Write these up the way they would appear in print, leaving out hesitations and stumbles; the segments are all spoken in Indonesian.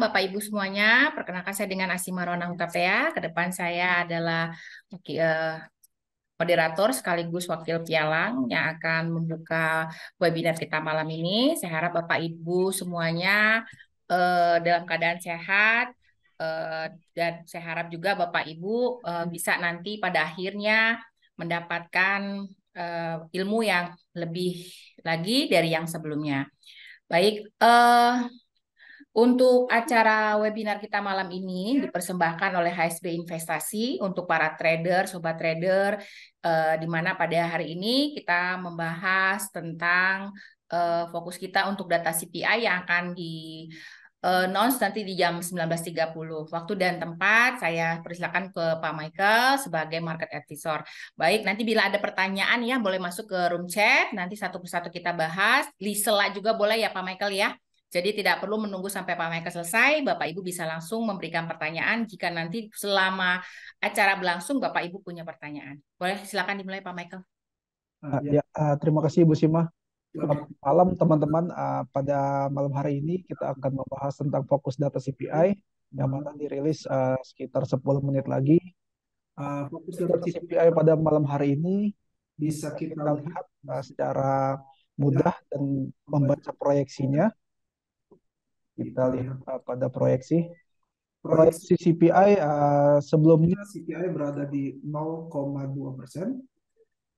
Bapak Ibu semuanya. Perkenalkan saya dengan Asima Rona Hutapea. Ke depan saya adalah moderator sekaligus wakil pialang yang akan membuka webinar kita malam ini. Saya harap Bapak Ibu semuanya dalam keadaan sehat, dan saya harap juga Bapak Ibu bisa nanti pada akhirnya mendapatkan ilmu yang lebih lagi dari yang sebelumnya. Baik, untuk acara webinar kita malam ini dipersembahkan oleh HSB Investasi untuk para trader, sobat trader, di mana pada hari ini kita membahas tentang fokus kita untuk data CPI yang akan di announce nanti di jam 19.30. Waktu dan tempat saya persilakan ke Pak Michael sebagai market advisor. Baik, nanti bila ada pertanyaan ya boleh masuk ke room chat, nanti satu persatu kita bahas. Lisela juga boleh ya Pak Michael ya. Jadi tidak perlu menunggu sampai Pak Michael selesai, Bapak Ibu bisa langsung memberikan pertanyaan jika nanti selama acara berlangsung Bapak Ibu punya pertanyaan. Boleh silakan dimulai Pak Michael. Terima kasih Bu Sima. Malam teman-teman, pada malam hari ini kita akan membahas tentang fokus data CPI yang mana dirilis sekitar 10 menit lagi. Fokus data CPI pada malam hari ini bisa kita lihat secara mudah dan membaca proyeksinya. Kita lihat pada proyeksi CPI, sebelumnya CPI berada di 0,2%.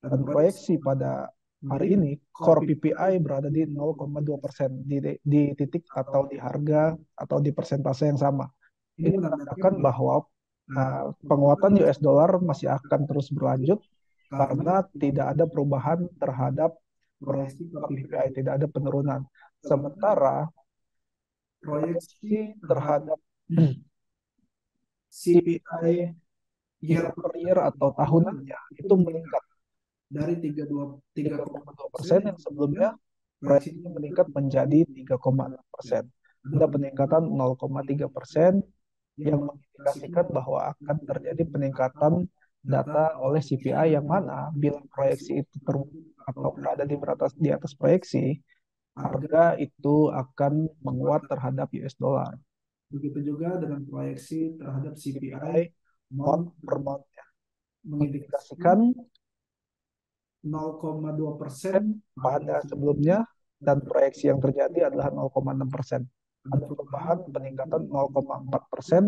Dan proyeksi pada hari ini core PPI berada di 0,2% di titik atau di harga atau di persentase yang sama. Ini menandakan bahwa penguatan US dollar masih akan terus berlanjut karena tidak ada perubahan terhadap proyeksi core PPI, tidak ada penurunan. Sementara proyeksi terhadap CPI year per year atau tahunannya itu meningkat dari 3,2% yang sebelumnya proyeksinya meningkat menjadi 3,6%. Ada peningkatan 0,3% yang mengindikasikan bahwa akan terjadi peningkatan data oleh CPI yang mana bila proyeksi itu atau berada di atas proyeksi, harga itu akan menguat terhadap US dollar. Begitu juga dengan proyeksi terhadap CPI month per month, mengindikasikan 0,2% pada sebelumnya dan proyeksi yang terjadi adalah 0,6%. Ada perubahan peningkatan 0,4%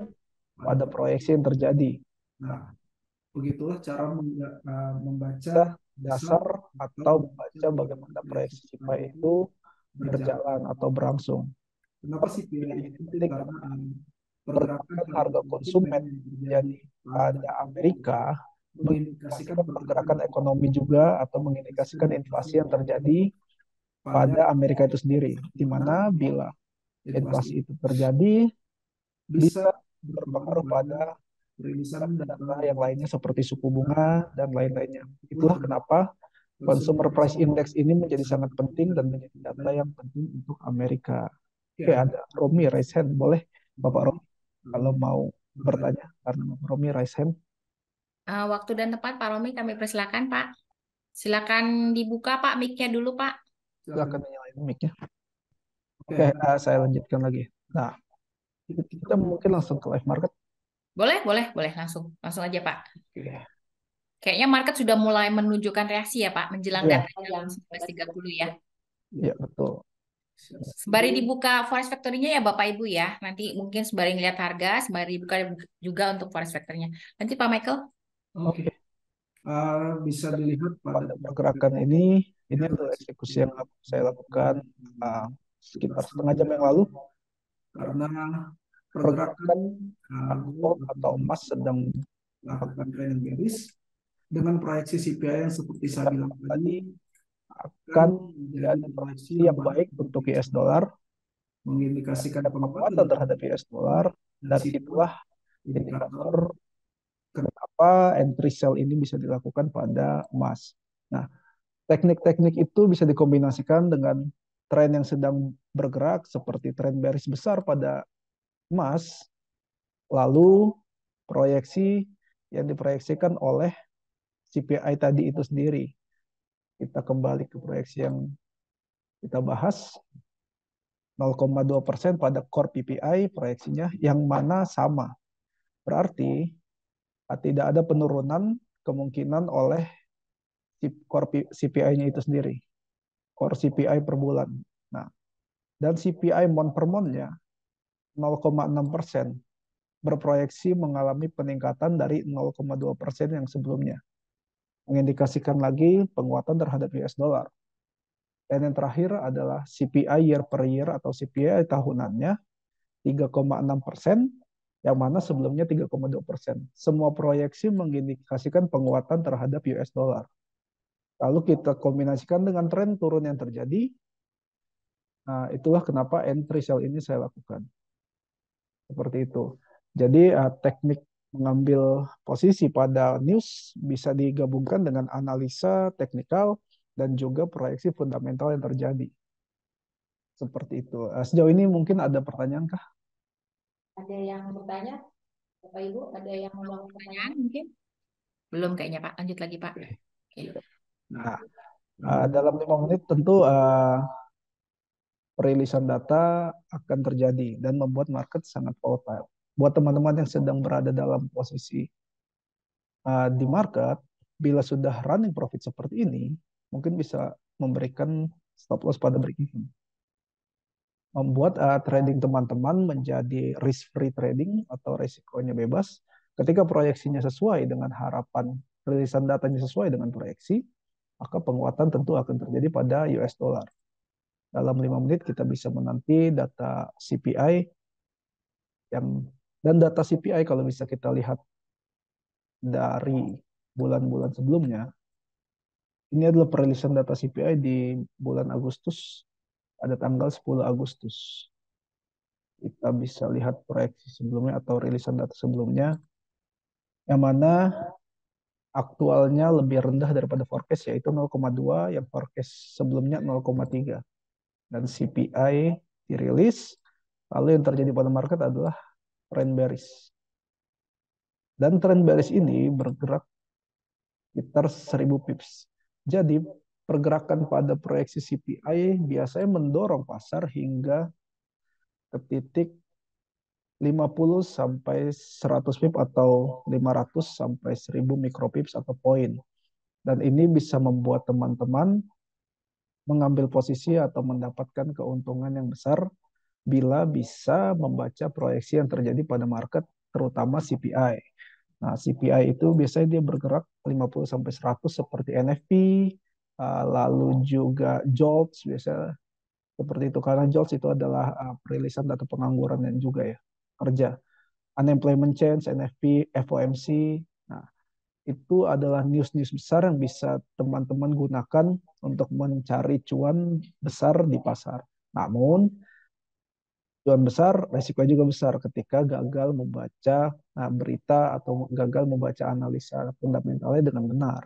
pada proyeksi yang terjadi. Nah, begitulah cara membaca dasar atau membaca bagaimana proyeksi CPI itu berjalan atau berlangsung. Kenapa CPI ini penting? Karena pergerakan harga konsumen jadi pada Amerika mengindikasikan pergerakan ekonomi juga atau mengindikasikan inflasi yang terjadi pada Amerika itu sendiri, di mana bila inflasi itu terjadi bisa berpengaruh pada perilisan data yang lainnya seperti suku bunga dan lain-lainnya. Itulah kenapa Consumer Price Index ini menjadi sangat penting dan menjadi data yang penting untuk Amerika. Oke, ada Romi raise hand. Boleh Bapak Romi kalau mau bertanya karena Romi raise hand. Waktu dan tempat Pak Romi kami persilakan Pak. Silakan dibuka Pak mic-nya dulu Pak. Silakan nyalain mic-nya. Oke, saya lanjutkan lagi. Nah, kita mungkin langsung ke live market. Boleh langsung aja Pak. Oke. Kayaknya market sudah mulai menunjukkan reaksi ya Pak menjelang Iya. data jam 11.30 ya. Iya, betul. Sembari dibuka forex factory-nya ya Bapak Ibu ya. Nanti mungkin sembari ngeliat harga, sembari dibuka juga untuk forex factory-nya. Nanti Pak Michael. Oke. Bisa dilihat pada pergerakan ini adalah eksekusi yang saya lakukan sekitar setengah jam yang lalu karena pergerakan gold atau emas sedang melakukan tren yang bearish dengan proyeksi CPI yang seperti saya bilang tadi akan menjadi proyeksi yang baik untuk US dollar, mengindikasikan penguatan terhadap US dollar, dan itulah indikator kenapa entry sell ini bisa dilakukan pada emas. Nah, teknik-teknik itu bisa dikombinasikan dengan tren yang sedang bergerak seperti tren bearish besar pada emas, lalu proyeksi yang diproyeksikan oleh CPI tadi itu sendiri. Kita kembali ke proyeksi yang kita bahas. 0,2% pada core PPI proyeksinya yang mana sama. Berarti tidak ada penurunan kemungkinan oleh core CPI-nya itu sendiri, core CPI per bulan. Nah, dan CPI mon per monnya 0,6% berproyeksi mengalami peningkatan dari 0,2% yang sebelumnya, mengindikasikan lagi penguatan terhadap US dollar. Dan yang terakhir adalah CPI year per year atau CPI tahunannya 3,6%, yang mana sebelumnya 3,2%. Semua proyeksi mengindikasikan penguatan terhadap US dollar. Lalu kita kombinasikan dengan tren turun yang terjadi. Nah, itulah kenapa entry sell ini saya lakukan. Seperti itu. Jadi teknik mengambil posisi pada news bisa digabungkan dengan analisa teknikal dan juga proyeksi fundamental yang terjadi. Seperti itu. Sejauh ini mungkin ada pertanyaan kah? Ada yang bertanya, Bapak Ibu, ada yang mau melakukan pertanyaan mungkin? Belum kayaknya Pak. Lanjut lagi Pak. Oke. Oke. Nah, dalam 5 menit tentu perilisan data akan terjadi dan membuat market sangat volatile. Buat teman-teman yang sedang berada dalam posisi di market, bila sudah running profit seperti ini, mungkin bisa memberikan stop loss pada break even. Membuat trading teman-teman menjadi risk free trading atau resikonya bebas. Ketika proyeksinya sesuai dengan harapan, rilisan datanya sesuai dengan proyeksi, maka penguatan tentu akan terjadi pada US dollar. Dalam 5 menit kita bisa menanti data CPI yang dan data CPI kalau bisa kita lihat dari bulan-bulan sebelumnya, ini adalah perilisan data CPI di bulan Agustus, ada tanggal 10 Agustus. Kita bisa lihat proyeksi sebelumnya atau rilisan data sebelumnya, yang mana aktualnya lebih rendah daripada forecast, yaitu 0,2, yang forecast sebelumnya 0,3. Dan CPI dirilis, lalu yang terjadi pada market adalah trend bearish. Dan trend bearish ini bergerak sekitar 1000 pips. Jadi pergerakan pada proyeksi CPI biasanya mendorong pasar hingga ke titik 50 sampai 100 pip atau 500 sampai 1000 mikropips atau poin. Dan ini bisa membuat teman-teman mengambil posisi atau mendapatkan keuntungan yang besar bila bisa membaca proyeksi yang terjadi pada market, terutama CPI. Nah, CPI itu biasanya dia bergerak 50 sampai 100 seperti NFP, lalu juga JOLTS biasa seperti itu, karena JOLTS itu adalah perilisan data pengangguran yang juga ya kerja. Unemployment change, NFP, FOMC. Nah, itu adalah news-news besar yang bisa teman-teman gunakan untuk mencari cuan besar di pasar. Namun, cuan besar, resiko juga besar ketika gagal membaca berita atau gagal membaca analisa fundamentalnya dengan benar.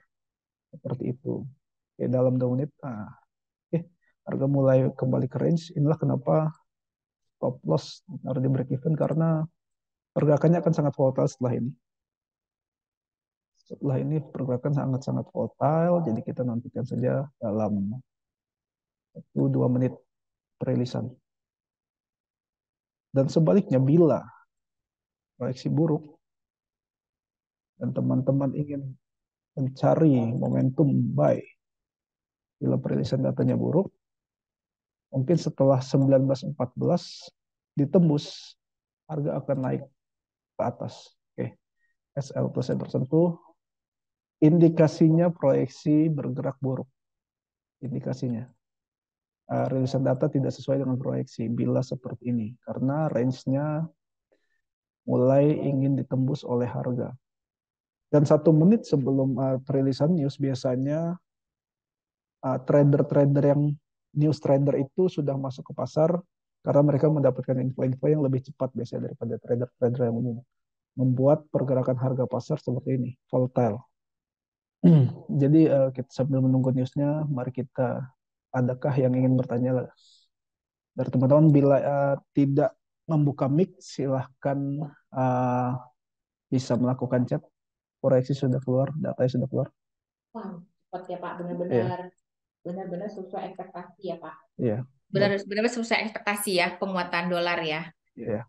Seperti itu. Oke, dalam 2 menit, harga mulai kembali ke range. Inilah kenapa stop loss harus di break even, karena pergerakannya akan sangat volatile setelah ini. Setelah ini pergerakan sangat-sangat volatile, jadi kita nantikan saja dalam 1-2 menit perilisan. Dan sebaliknya, bila proyeksi buruk dan teman-teman ingin mencari momentum buy, bila perilisan datanya buruk, mungkin setelah 19.14 ditembus, harga akan naik ke atas. Oke, SL plus tersentuh, indikasinya proyeksi bergerak buruk. Indikasinya. Rilisan data tidak sesuai dengan proyeksi bila seperti ini, karena range-nya mulai ingin ditembus oleh harga. Dan 1 menit sebelum perilisan news biasanya trader-trader yang news trader itu sudah masuk ke pasar karena mereka mendapatkan info-info yang lebih cepat biasanya daripada trader-trader yang umum. Membuat pergerakan harga pasar seperti ini, volatile. Jadi kita sambil menunggu newsnya, mari kita, adakah yang ingin bertanya dari teman-teman? Bila tidak membuka mic, silahkan uh, bisa melakukan chat. Proyeksi sudah keluar, datanya sudah keluar. Wow, cepat ya Pak, Iya, benar-benar sesuai ekspektasi ya Pak. iya. benar-benar sesuai ekspektasi ya penguatan dolar ya. Ya,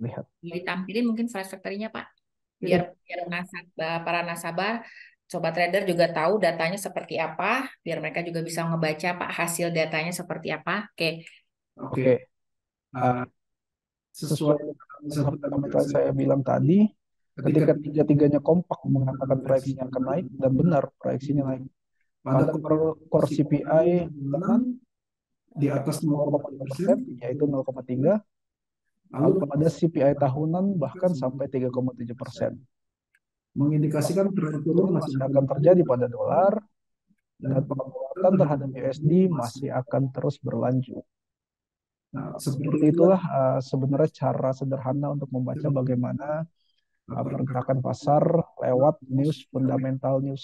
lihat. Ditampilin mungkin flash factory-nya Pak. Iya. Biar para nasabah, sobat trader juga tahu datanya seperti apa, biar mereka juga bisa ngebaca Pak hasil datanya seperti apa. Oke. Oke. Uh, Sesuai dengan fundamental saya bilang tadi, ketika tiga-tiganya kompak mengatakan proyeksinya akan naik, dan benar proyeksinya naik. Pada core CPI bulanan di atas 0,5%, yaitu 0,3, lalu pada CPI tahunan bahkan sampai 3,7%. Mengindikasikan tren turun masih akan terjadi pada dolar, dan penguatan terhadap USD masih akan terus berlanjut. Nah, seperti itulah sebenarnya cara sederhana untuk membaca bagaimana pergerakan pasar lewat news, fundamental news.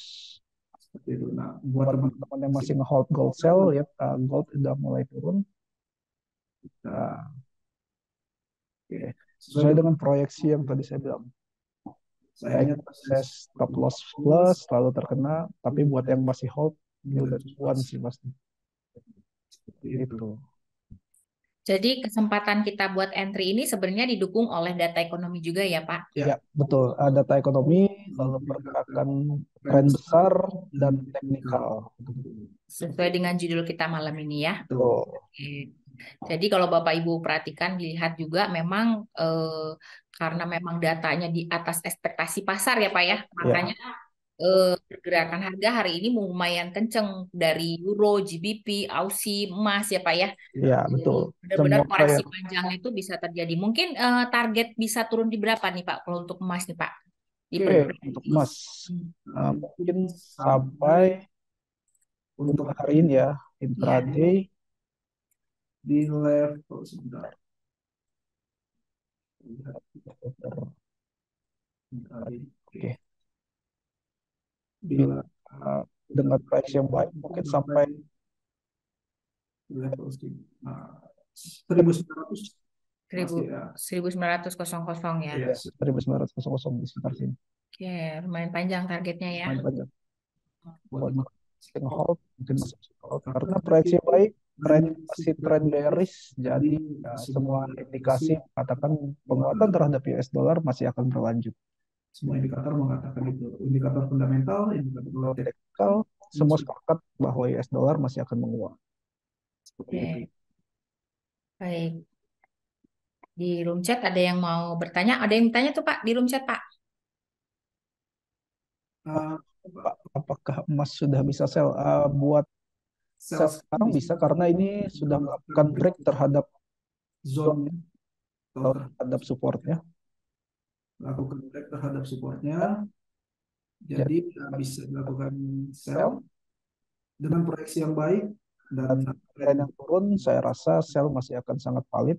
Seperti itu. Nah, buat teman-teman yang masih nge-hold gold sell, ya, gold sudah mulai turun. Nah, okay. Sesuai dengan proyeksi yang tadi saya bilang. Sayangnya saya stop loss plus lalu terkena, tapi buat yang masih hold, ini udah cuan sih pasti. Seperti itu. Jadi kesempatan kita buat entry ini sebenarnya didukung oleh data ekonomi juga ya Pak? Ya, betul. Data ekonomi, lalu pergerakan tren besar, dan teknikal. Sesuai dengan judul kita malam ini ya. Betul. Oke. Jadi kalau Bapak Ibu perhatikan, dilihat juga memang karena memang datanya di atas ekspektasi pasar ya Pak ya, makanya pergerakan harga hari ini lumayan kenceng dari euro, GBP, Aussie, emas ya Pak ya. Iya, betul. Benar-benar Semua koreksi kayak panjang itu bisa terjadi. Mungkin target bisa turun di berapa nih Pak kalau untuk emas nih Pak? Di untuk emas mungkin sampai untuk hari ini ya, intraday di level sebentar. Oke. Bila dengan price yang baik mungkin sampai level 1900 1900 ya. Iya, 1900 di sekitar sini. Oke, lumayan panjang targetnya ya. Lumayan panjang. Buat hold, mungkin masih hold. Karena proyeksi baik, tren masih tren bearish, jadi semua indikasi mengatakan penguatan terhadap US dollar masih akan berlanjut. Semua indikator mengatakan itu. Indikator fundamental, indikator teknikal, semua sepakat bahwa US dollar masih akan menguat. Oke. Baik. Di room chat ada yang mau bertanya? Ada yang tanya tuh Pak di room chat Pak? Pak, apakah emas sudah bisa sell? Buat sell sekarang bisa karena ini sudah melakukan break terhadap zone atau terhadap supportnya. Lakukan break terhadap supportnya, jadi bisa dilakukan sell dengan proyeksi yang baik dan tren yang turun. Saya rasa sell masih akan sangat valid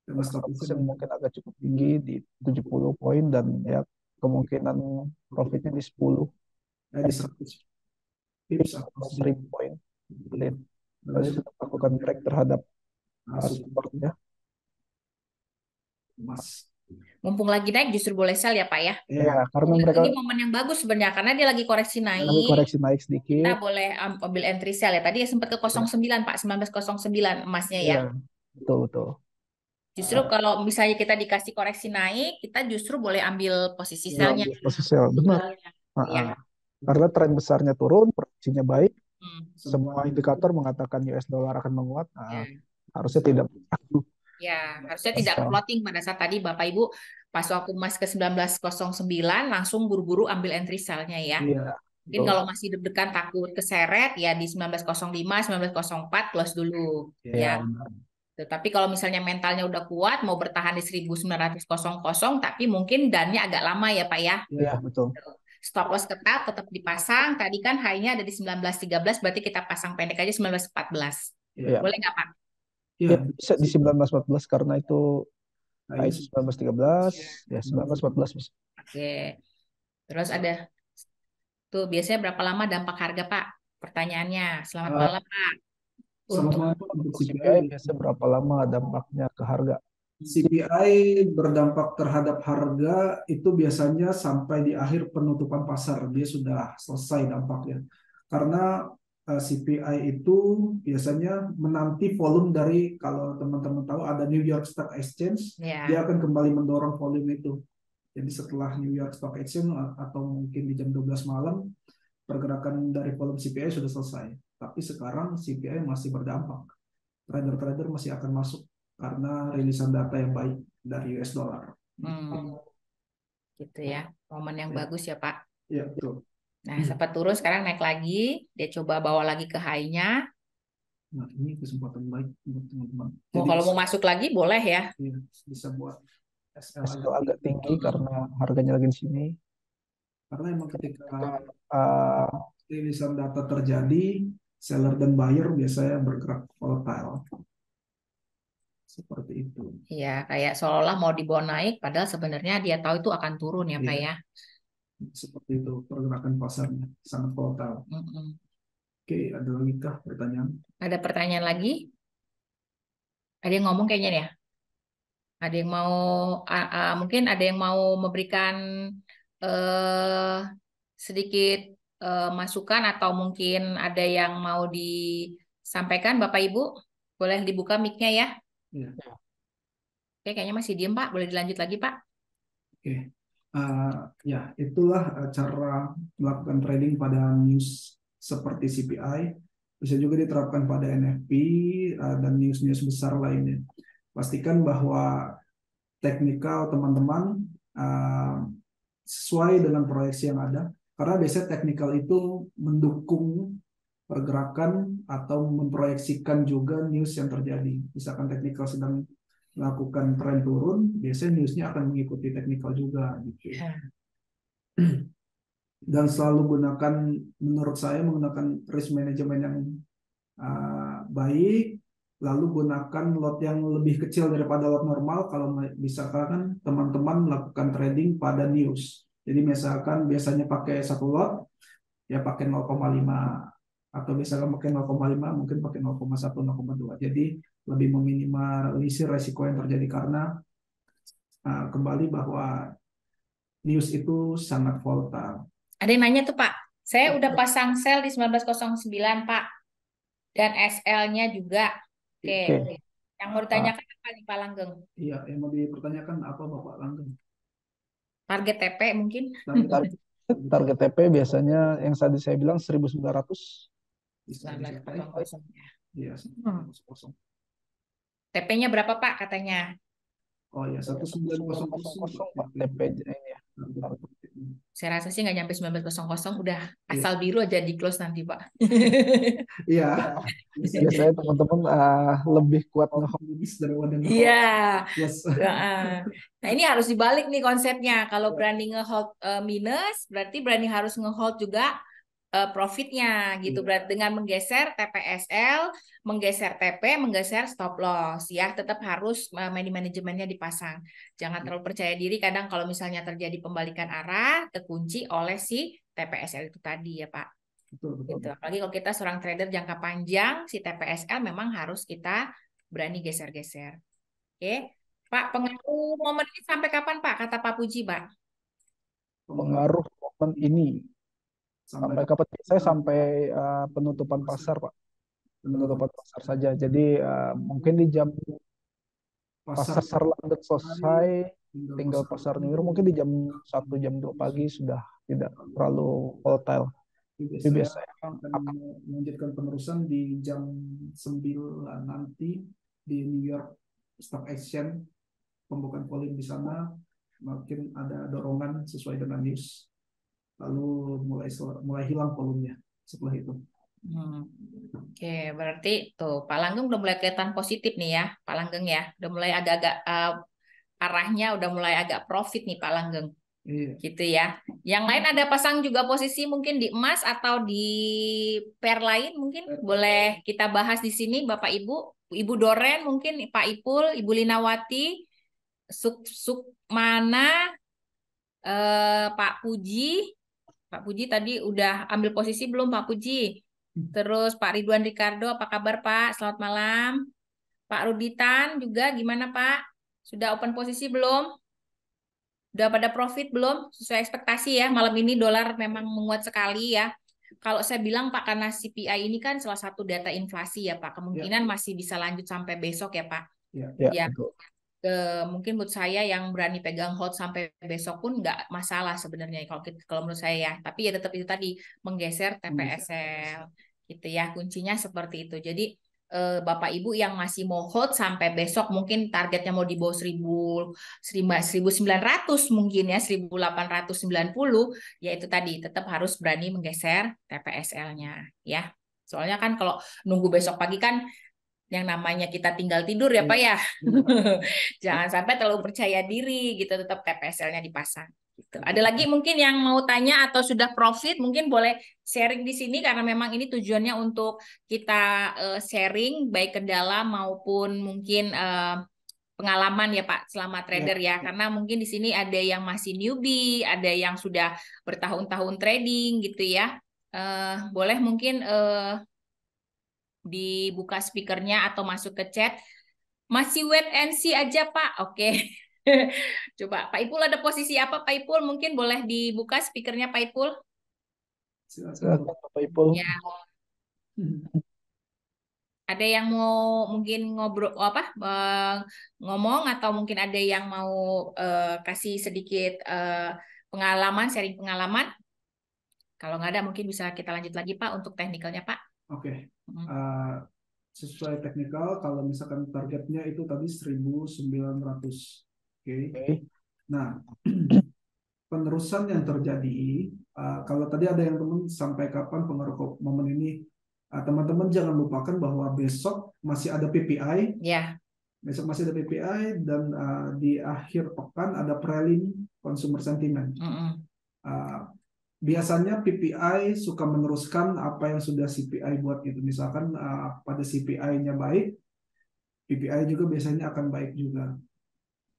dengan stop loss yang mungkin agak cukup tinggi di 70 poin dan ya kemungkinan profitnya di 10 di 100 pips atau 1000 poin. Jadi sudah melakukan break terhadap supportnya. Mas. Mumpung lagi naik justru boleh sell ya Pak ya. Iya, karena mereka ini momen yang bagus sebenarnya karena dia lagi koreksi naik. lagi koreksi naik sedikit. Kita boleh ambil entry sell ya. Tadi ya sempat ke 09 Pak, 1909 emasnya ya. Iya, betul. Justru kalau misalnya kita dikasih koreksi naik, kita justru boleh ambil posisi sellnya. Posisi sell, benar. Ya. Karena tren besarnya turun, proyeksinya baik, semua indikator mengatakan US dollar akan menguat. Harusnya tidak. Ya, harusnya tidak floating pada saat tadi Bapak Ibu pas waktu emas ke 1909 langsung buru-buru ambil entry sell-nya ya. Iya. Mungkin kalau masih deg-degan takut keseret ya di 1905, 1904 close dulu ya. Tapi kalau misalnya mentalnya udah kuat mau bertahan di 1900 tapi mungkin dannya agak lama ya Pak ya. Iya, betul. Stop loss ketat tetap dipasang. Tadi kan high-nya ada di 1913 berarti kita pasang pendek aja 1914. Iya. Boleh nggak Pak? Ya, bisa di 1914 karena itu high 1913, ya 1914 bisa. Oke. Terus ada tuh biasanya berapa lama dampak harga Pak? Pertanyaannya. Selamat malam Pak. Untuk CPI biasanya berapa lama dampaknya ke harga? CPI berdampak terhadap harga itu biasanya sampai di akhir penutupan pasar dia sudah selesai dampaknya. Karena CPI itu biasanya menanti volume dari, kalau teman-teman tahu ada New York Stock Exchange, dia akan kembali mendorong volume itu. Jadi setelah New York Stock Exchange atau mungkin di jam 12 malam, pergerakan dari volume CPI sudah selesai. Tapi sekarang CPI masih berdampak. Trader-trader masih akan masuk karena rilisan data yang baik dari US dollar. Gitu ya, momen yang bagus ya Pak. Iya, betul. Nah, sempat turun, sekarang naik lagi. Dia coba bawa lagi ke high-nya. Nah, ini kesempatan baik untuk teman-teman. Kalau mau masuk lagi, boleh ya. Iya, bisa buat SL agak tinggi karena harganya lagi di sini. Karena emang ketika Uh, rilisan data terjadi, seller dan buyer biasanya bergerak volatile. Seperti itu. Iya, kayak seolah-olah mau dibawa naik, padahal sebenarnya dia tahu itu akan turun ya Pak ya. Seperti itu pergerakan pasarnya, sangat volatile. Oke, ada lagi kah pertanyaan? Ada pertanyaan lagi? Ada yang ngomong kayaknya ya? Ada yang mau, mungkin ada yang mau memberikan sedikit masukan atau mungkin ada yang mau disampaikan Bapak Ibu? Boleh dibuka mic-nya ya? Iya. Oke, kayaknya masih diem Pak. Boleh dilanjut lagi Pak? Oke. Ya, itulah cara melakukan trading pada news seperti CPI. Bisa juga diterapkan pada NFP dan news-news besar lainnya. Pastikan bahwa teknikal teman-teman sesuai dengan proyeksi yang ada. Karena biasanya teknikal itu mendukung pergerakan atau memproyeksikan juga news yang terjadi. Misalkan teknikal sedang melakukan tren turun, biasanya newsnya akan mengikuti teknikal juga. Gitu. Dan selalu gunakan, menurut saya menggunakan risk management yang baik, lalu gunakan lot yang lebih kecil daripada lot normal kalau misalkan teman-teman melakukan trading pada news. Jadi misalkan biasanya pakai satu lot, ya pakai 0,5, atau misalkan pakai 0,5 mungkin pakai 0,1, 0,2. Jadi lebih meminimalisir resiko yang terjadi karena kembali bahwa news itu sangat volatile. Ada yang nanya tuh Pak, saya udah pasang sell di 1909 Pak, dan SL-nya juga. Oke. Yang mau ditanyakan apa nih Pak Langgeng? Iya, yang mau dipertanyakan apa Bapak Langgeng? Target TP mungkin? Target TP biasanya yang tadi saya bilang 1900. 1900 ya. Iya, TP-nya berapa Pak katanya? Oh ya, 1900 Pak TP ini ya. Saya rasa sih nggak nyampe 1900, udah asal biru aja di close nanti Pak. Iya. Biasanya teman-teman lebih kuat nge-hold daripada Iya. Nah ini harus dibalik nih konsepnya. Kalau berani nge-hold minus, berarti berani harus nge-hold juga profitnya gitu. Berarti dengan menggeser TPSL, menggeser TP, menggeser stop loss ya. Tetap harus manajemennya dipasang. Jangan terlalu percaya diri. Kadang kalau misalnya terjadi pembalikan arah, terkunci oleh si TPSL itu tadi ya Pak. Betul. Gitu. Apalagi kalau kita seorang trader jangka panjang, si TPSL memang harus kita berani geser-geser. Oke, Pak, pengaruh momen ini sampai kapan Pak? Kata Pak Puji, Pak. Pengaruh momen ini sampai kapan? Saya sampai penutupan pasar, Pak. Penutupan pasar saja. Jadi mungkin di jam pasar London selesai, tinggal pasar New York mungkin di jam 1 jam 2 pagi sudah tidak terlalu volatile. Jadi biasanya akan melanjutkan penerusan di jam 9 nanti di New York Stock Exchange, pembukaan volume di sana makin ada dorongan sesuai dengan news, lalu mulai hilang volumenya setelah itu. Oke, berarti tuh Pak Langgeng udah mulai kelihatan positif nih ya, Pak Langgeng ya, udah mulai agak-agak arahnya udah mulai agak profit nih Pak Langgeng. Gitu ya. Yang lain ada pasang juga posisi mungkin di emas atau di pair lain mungkin boleh kita bahas di sini Bapak Ibu. Ibu Doren mungkin Pak Ipul, Ibu Linawati, Sukmana, Pak Puji. Pak Puji tadi udah ambil posisi belum Pak Puji? Terus Pak Ridwan Ricardo, apa kabar Pak? Selamat malam. Pak Ruditan juga gimana Pak? Sudah open posisi belum? Udah pada profit belum? Sesuai ekspektasi ya, malam ini dolar memang menguat sekali ya. Kalau saya bilang Pak, karena CPI ini kan salah satu data inflasi ya Pak, kemungkinan masih bisa lanjut sampai besok ya Pak. Ya. Ya, betul. mungkin menurut saya yang berani pegang hold sampai besok pun nggak masalah sebenarnya kalau menurut saya ya. Tapi ya tetap itu tadi menggeser TPSL gitu ya. Kuncinya seperti itu. Jadi Bapak Ibu yang masih mau hold sampai besok mungkin targetnya mau di bawah 1900 mungkin ya 1890 ya itu tadi tetap harus berani menggeser TPSL-nya ya. Soalnya kan kalau nunggu besok pagi kan yang namanya kita tinggal tidur ya Pak ya. Jangan sampai terlalu percaya diri gitu, tetap TPSL-nya dipasang. Gitu. Ada lagi mungkin yang mau tanya atau sudah profit, mungkin boleh sharing di sini karena memang ini tujuannya untuk kita sharing baik kendala maupun mungkin pengalaman ya Pak selama trader ya. Karena mungkin di sini ada yang masih newbie, ada yang sudah bertahun-tahun trading gitu ya. Boleh mungkin dibuka speakernya atau masuk ke chat. Masih wait and see aja, Pak. Oke. Coba Pak Ipul ada posisi apa, Pak Ipul? Mungkin boleh dibuka speakernya, Pak Ipul. Silakan Bapak Ipul. Ya, ada yang mau mungkin ngobrol apa ngomong atau mungkin ada yang mau kasih sedikit pengalaman, sharing pengalaman. Kalau nggak ada, mungkin bisa kita lanjut lagi, Pak, untuk teknikalnya, Pak. Oke. Sesuai teknikal, kalau misalkan targetnya itu tadi 1900. Oke. Nah, penerusan yang terjadi, kalau tadi ada yang teman sampai kapan pengaruh momen ini, teman-teman jangan lupakan bahwa besok masih ada PPI. Ya. Besok masih ada PPI dan di akhir pekan ada prelim consumer sentiment. Biasanya PPI suka meneruskan apa yang sudah CPI buat gitu. Misalkan pada CPI-nya baik, PPI juga biasanya akan baik juga.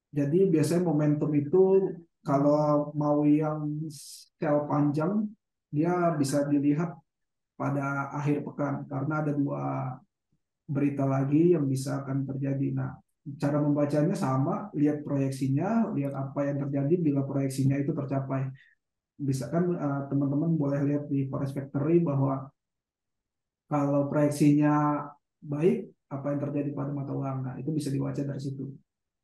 Jadi biasanya momentum itu kalau mau yang sell panjang, dia bisa dilihat pada akhir pekan karena ada 2 berita lagi yang bisa akan terjadi. Nah, cara membacanya sama, lihat proyeksinya, lihat apa yang terjadi bila proyeksinya itu tercapai. Bisa kan teman-teman boleh lihat di Forex Factory bahwa kalau proyeksinya baik, apa yang terjadi pada mata uang. Nah, itu bisa dibaca dari situ.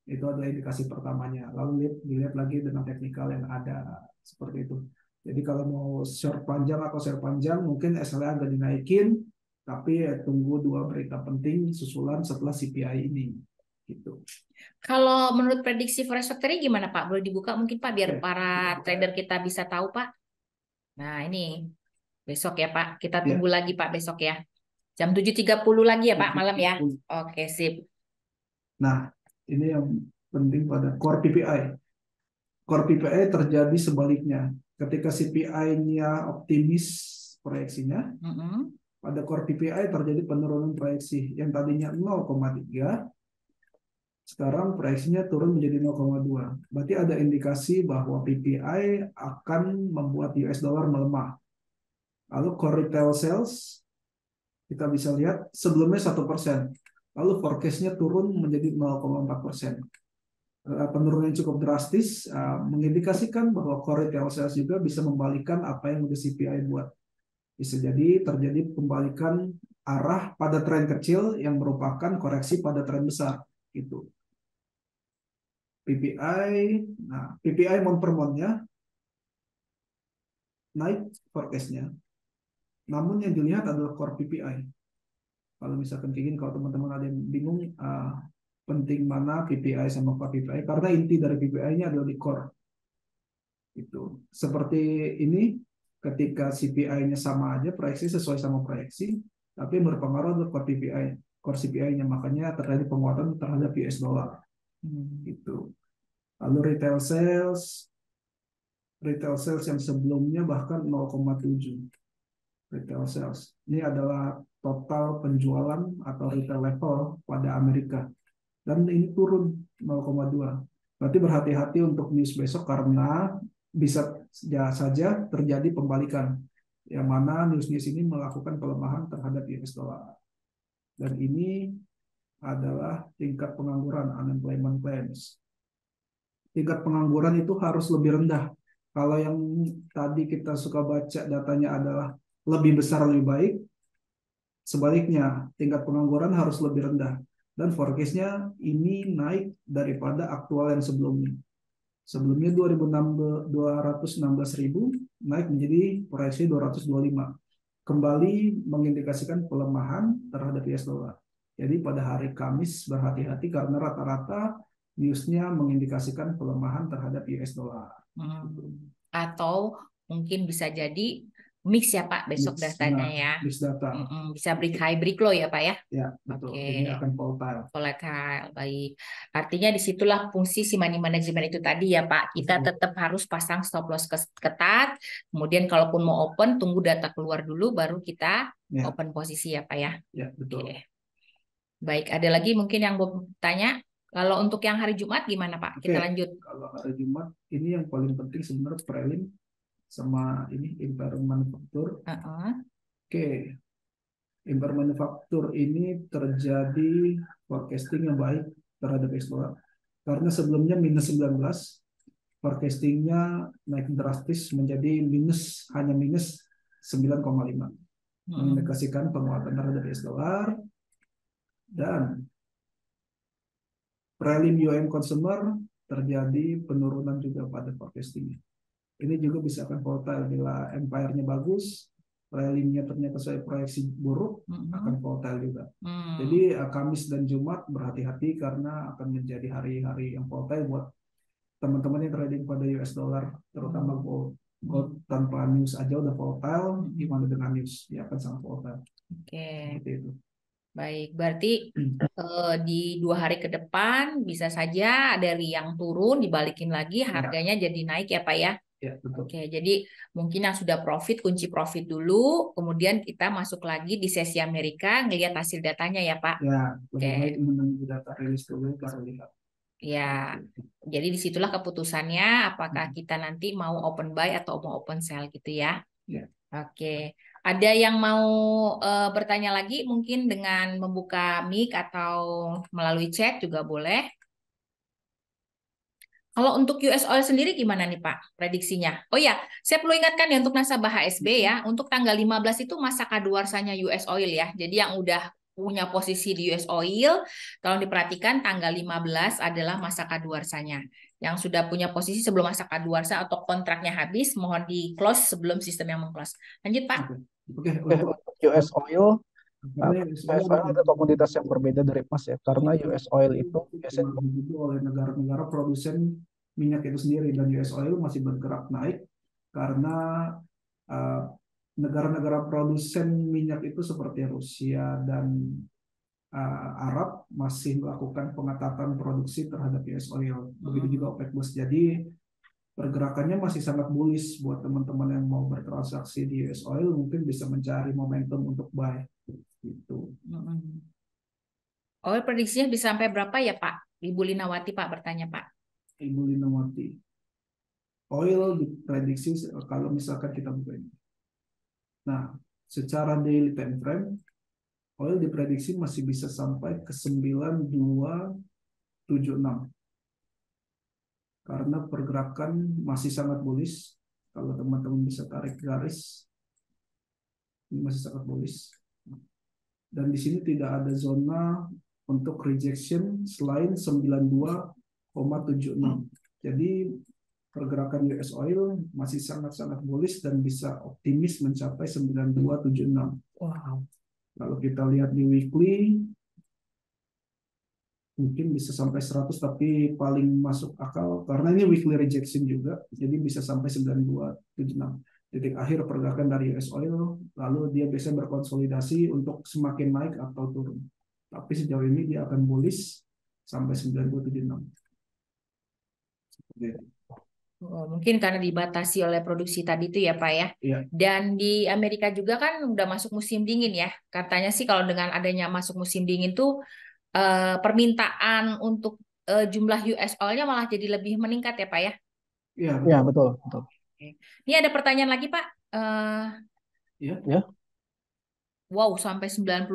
Itu adalah indikasi pertamanya. Lalu dilihat lagi dengan teknikal yang ada seperti itu. Jadi kalau mau short panjang atau sell panjang, mungkin SLA agak dinaikin, tapi tunggu 2 berita penting susulan setelah CPI ini. Gitu. Kalau menurut prediksi Forex Factory gimana Pak? Boleh dibuka mungkin Pak biar para trader kita bisa tahu Pak. Nah ini besok ya Pak. Kita tunggu lagi Pak besok ya. Jam 7.30 lagi ya Pak malam ya. Oke sip. Nah ini yang penting pada core PPI. Core PPI terjadi sebaliknya. Ketika CPI-nya optimis proyeksinya, pada core PPI terjadi penurunan proyeksi yang tadinya 0,3, sekarang proyeksinya turun menjadi 0,2. Berarti ada indikasi bahwa PPI akan membuat US dollar melemah. Lalu core retail sales kita bisa lihat sebelumnya 1%, lalu forecast-nya turun menjadi 0,4%. Penurunan yang cukup drastis mengindikasikan bahwa core retail sales juga bisa membalikan apa yang udah CPI buat. Bisa jadi terjadi pembalikan arah pada tren kecil yang merupakan koreksi pada tren besar. Gitu. PPI, nah PPI month per month-nya naik forecast-nya. Namun yang dilihat adalah core PPI. Kalau misalkan ingin, kalau teman-teman ada yang bingung, penting mana PPI sama core PPI, karena inti dari PPI-nya adalah di core. Itu seperti ini, ketika CPI-nya sama aja, proyeksi sesuai sama proyeksi, tapi berpengaruh adalah core PPI, core CPI-nya, makanya terjadi penguatan terhadap US dollar. Gitu. Lalu retail sales yang sebelumnya bahkan 0,7 retail sales. Ini adalah total penjualan atau retail level pada Amerika. Dan ini turun 0,2. Berarti berhati-hati untuk news besok karena bisa saja terjadi pembalikan. Yang mana news-news ini melakukan pelemahan terhadap US dollar. Dan ini adalah tingkat pengangguran, unemployment claims. Tingkat pengangguran itu harus lebih rendah. Kalau yang tadi kita suka baca datanya adalah lebih besar lebih baik. Sebaliknya, tingkat pengangguran harus lebih rendah. Dan forecast-nya ini naik daripada aktual yang sebelumnya. Sebelumnya 216.000 naik menjadi proyeksi 225. Kembali mengindikasikan pelemahan terhadap US dollar. Jadi pada hari Kamis berhati-hati karena rata-rata newsnya mengindikasikan pelemahan terhadap US dollar. Atau mungkin bisa jadi mix ya Pak besok datanya ya. Mix data. Bisa break high break low ya Pak ya. Ya, betul. Ini akan volatile. Volatile, baik. Artinya disitulah fungsi si money management itu tadi ya Pak. Kita tetap harus pasang stop loss ketat. Kemudian kalaupun mau open, tunggu data keluar dulu, baru kita open posisi ya Pak ya. Ya, betul. Oke. Baik, ada lagi mungkin yang mau tanya? Kalau untuk yang hari Jumat gimana Pak? Kita lanjut. Kalau hari Jumat, ini yang paling penting sebenarnya prelim sama ini impairment manufaktur. Impairment manufaktur ini terjadi forecasting yang baik terhadap ekspor. Karena sebelumnya minus 19, forecastingnya naik drastis menjadi hanya minus 9,5. Mengindikasikan penguatan terhadap US dollar. Dan prelim UM consumer terjadi penurunan juga pada forecastingnya. Ini juga bisa akan volatile bila empire-nya bagus, prelimnya ternyata sesuai proyeksi buruk, akan volatile juga. Jadi Kamis dan Jumat berhati-hati karena akan menjadi hari-hari yang volatile buat teman-teman yang trading pada US dollar, terutama gold. Gold tanpa news aja udah volatile, gimana dengan news? Dia akan sangat volatile. Seperti itu. Baik, berarti di 2 hari ke depan bisa saja dari yang turun dibalikin lagi harganya jadi naik ya Pak ya. Ya, betul. Oke, jadi mungkin yang sudah profit kunci profit dulu, kemudian kita masuk lagi di sesi Amerika ngelihat hasil datanya ya Pak. Ya, lebih baik menunggu data rilis dulu baru lihat. Ya, jadi disitulah keputusannya apakah kita nanti mau open buy atau mau open sell gitu ya. Ya. Oke, ada yang mau bertanya lagi mungkin dengan membuka mic atau melalui chat juga boleh. Kalau untuk US oil sendiri gimana nih Pak prediksinya? Oh ya, saya perlu ingatkan ya untuk nasabah HSB ya, untuk tanggal 15 itu masa kadaluarsanya US oil ya. Jadi yang udah punya posisi di US oil, tolong diperhatikan tanggal 15 adalah masa kadaluarsanya. Yang sudah punya posisi sebelum masa kadaluarsa atau kontraknya habis, mohon di close sebelum sistem yang meng-close. Lanjut Pak. Oke, untuk US oil, US oil ada komoditas yang berbeda dari emas ya, karena US oil itu biasanya oleh negara-negara produsen minyak itu sendiri, dan US oil masih bergerak naik karena negara-negara produsen minyak itu seperti Rusia dan Arab masih melakukan pengetatan produksi terhadap US oil. Begitu juga OPEC Plus. Jadi pergerakannya masih sangat bullish buat teman-teman yang mau bertransaksi di US oil, mungkin bisa mencari momentum untuk buy. Gitu. Oil prediksinya bisa sampai berapa ya Pak? Ibu Linawati Pak bertanya Pak. Ibu Linawati. Oil diprediksi kalau misalkan kita buka ini. Nah, secara daily time frame, oil diprediksi masih bisa sampai ke 9276. Karena pergerakan masih sangat bullish. Kalau teman-teman bisa tarik garis, ini masih sangat bullish. Dan di sini tidak ada zona untuk rejection selain 92,76. Jadi pergerakan US oil masih sangat-sangat bullish dan bisa optimis mencapai 9276. Wow. Kalau kita lihat di weekly, mungkin bisa sampai 100, tapi paling masuk akal karena ini weekly rejection juga, jadi bisa sampai 9276. Titik akhir pergerakan dari US oil, lalu dia biasanya berkonsolidasi untuk semakin naik atau turun. Tapi sejauh ini dia akan bullish sampai 9276. Mungkin karena dibatasi oleh produksi tadi itu ya Pak ya. Iya. Dan di Amerika juga kan udah masuk musim dingin ya. Katanya sih kalau dengan adanya masuk musim dingin tuh permintaan untuk jumlah US oil-nya malah jadi lebih meningkat ya Pak ya. Iya, ya betul. Ini ada pertanyaan lagi Pak. Iya. Wow, sampai 92.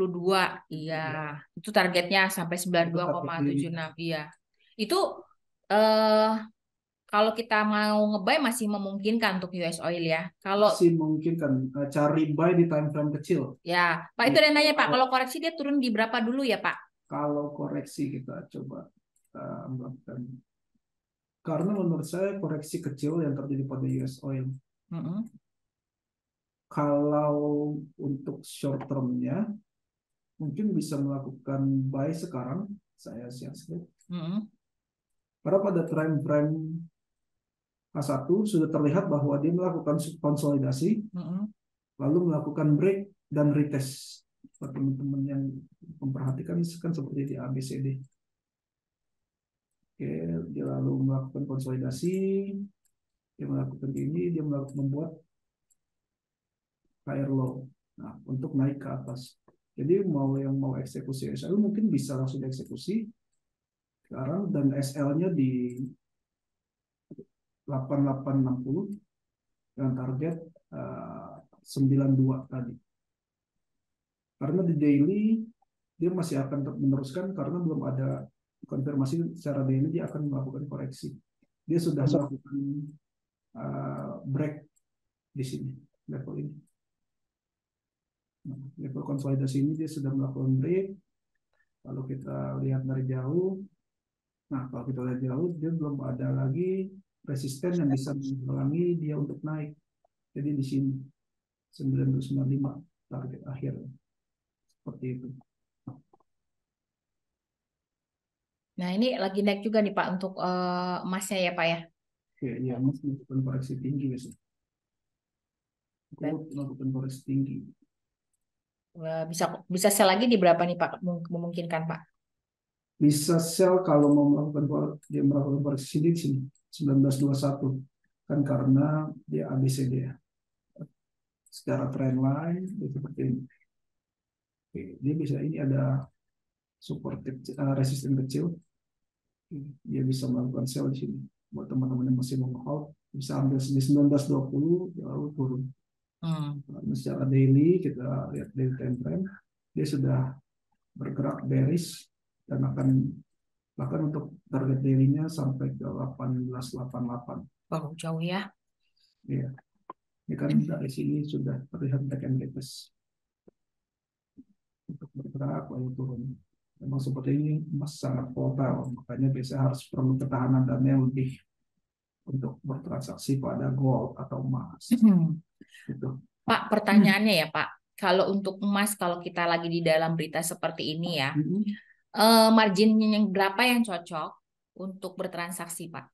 Iya. Itu targetnya sampai 92,76. Iya. Itu kalau kita mau nge-buy masih memungkinkan untuk US oil ya. Kalau Masih mungkin kan cari buy di time frame kecil. ya, Pak itu ada nanya Pak, kalau koreksi dia turun di berapa dulu ya Pak? Kalau koreksi kita coba melakukan. Karena menurut saya koreksi kecil yang terjadi pada US oil. Mm-mm. Kalau untuk short termnya mungkin bisa melakukan buy sekarang. Saya siap-siap. Mm-mm. Karena pada time frame K1 sudah terlihat bahwa dia melakukan konsolidasi, Mm-mm. lalu melakukan break dan retest. Buat teman-teman yang memperhatikan kan seperti di ABCD. Oke, dia lalu melakukan konsolidasi, dia melakukan ini, dia membuat higher low. Nah, untuk naik ke atas. Jadi yang mau eksekusi SL mungkin bisa langsung dieksekusi sekarang dan SL-nya di 8860 dengan target 92 tadi. Karena di daily dia masih akan meneruskan karena belum ada konfirmasi secara daily dia akan melakukan koreksi. Dia sudah melakukan break di sini level ini. Nah, level konsolidasi ini dia sudah melakukan break. Lalu kita lihat dari jauh. Nah, kalau kita lihat jauh dia belum ada lagi resisten yang bisa menghalangi dia untuk naik. Jadi di sini 995 target akhir seperti itu. Nah ini lagi naik juga nih Pak untuk emasnya ya Pak ya. Oke, iya, Mas melakukan koreksi tinggi besok. Melakukan koreksi tinggi. Bisa bisa sell lagi di berapa nih Pak? Memungkinkan Pak? Bisa sell kalau mau melakukan koreksi di sini 1921 kan karena dia ABCD ya. Secara trend line dia seperti ini. Oke, dia bisa ini ada support kecil, resisten kecil. Dia bisa melakukan sell di sini. Buat teman-teman yang masih mau hold bisa ambil di 1920 lalu turun. Nah, secara daily kita lihat daily time frame dia sudah bergerak bearish dan akan bahkan untuk target daily-nya sampai ke 1888. Oh, jauh ya. Iya. Ini kan dari sini sudah terlihat back and retest untuk bergerak lalu turun. Memang seperti ini emas sangat volatile, makanya biasanya harus perlu ketahanan dana yang lebih untuk bertransaksi pada gold atau emas. Gitu. Pak, pertanyaannya ya Pak, kalau untuk emas kalau kita lagi di dalam berita seperti ini ya, marginnya yang berapa yang cocok untuk bertransaksi Pak?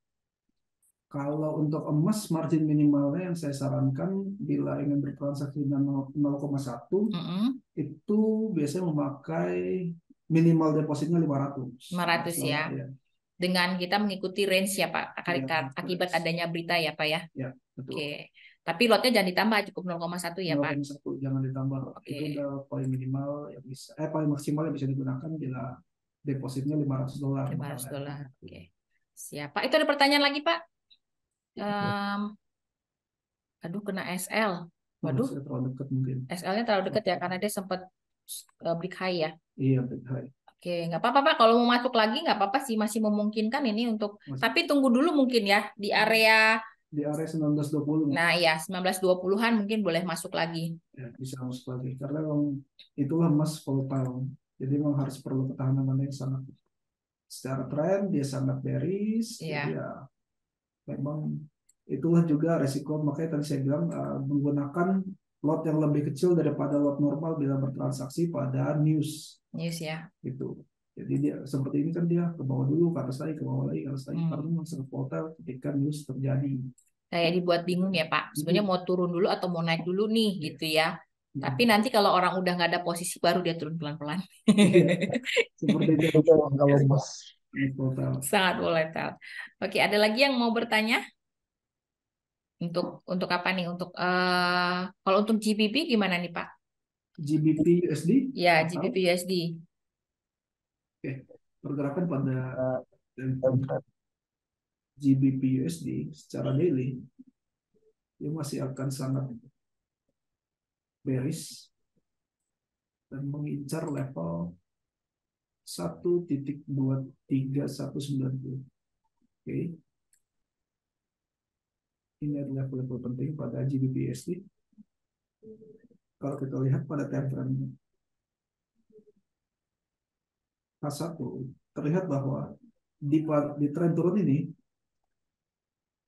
Kalau untuk emas margin minimalnya yang saya sarankan bila ingin bertransaksi dengan 0,1 itu biasanya memakai minimal depositnya 500. 500 ya. Dengan kita mengikuti range ya Pak, akibat adanya berita ya Pak ya. Ya, betul. Oke. Tapi lotnya jangan ditambah, cukup 0,1 ya Pak. 0,1 jangan ditambah. Itu udah paling minimal yang bisa paling maksimal yang bisa digunakan bila depositnya $500. $500. Oke. Siap Pak. Itu ada pertanyaan lagi Pak? Aduh kena SL. Waduh. Terlalu dekat mungkin. SL-nya terlalu dekat ya karena dia sempat break high ya. Iya, break high. Oke, nggak apa-apa Pak. Kalau mau masuk lagi nggak apa-apa sih, masih memungkinkan ini untuk. Tapi tunggu dulu mungkin ya di area 1920. Nah, ya 1920-an mungkin boleh masuk lagi. Ya, bisa masuk lagi karena memang itulah emas volatile. Jadi memang harus perlu ketahanan yang sangat secara tren dia sangat bearish. Jadi ya memang itulah juga resiko, makanya tadi saya bilang menggunakan lot yang lebih kecil daripada lot normal bila bertransaksi pada news ya gitu. Jadi dia seperti ini kan dia ke bawah dulu, ke atas lagi, ke bawah lagi, ke atas lagi, karena memang sangat volatile ketika news terjadi. Kayak dibuat bingung ya Pak, sebenarnya mau turun dulu atau mau naik dulu nih gitu ya. Tapi nanti kalau orang udah nggak ada posisi baru dia turun pelan-pelan. Seperti itu kalau mas. Sangat volatile. Oke, ada lagi yang mau bertanya? Untuk apa nih? Kalau untuk GBP gimana nih Pak? GBP USD? Ya, GBP USD. Oke, pergerakan pada GBP USD secara daily dia masih akan sangat bearish dan mengincar level 1.23190. Oke. Ini adalah level-level penting pada GBP/USD. Kalau kita lihat pada time frame H1, terlihat bahwa di tren turun ini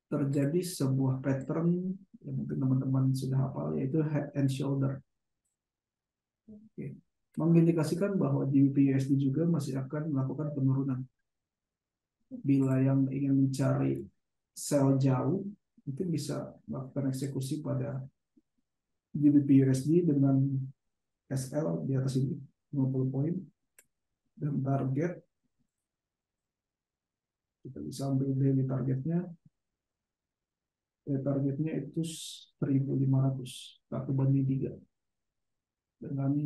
terjadi sebuah pattern yang mungkin teman-teman sudah hafal, yaitu head and shoulder. Oke. Mengindikasikan bahwa GBP/USD juga masih akan melakukan penurunan. Bila yang ingin mencari sell jauh, mungkin bisa melakukan eksekusi pada GBP/USD dengan SL di atas ini 50 poin, dan target kita bisa ambil daily targetnya. Targetnya itu 1.500, 1/3 dengan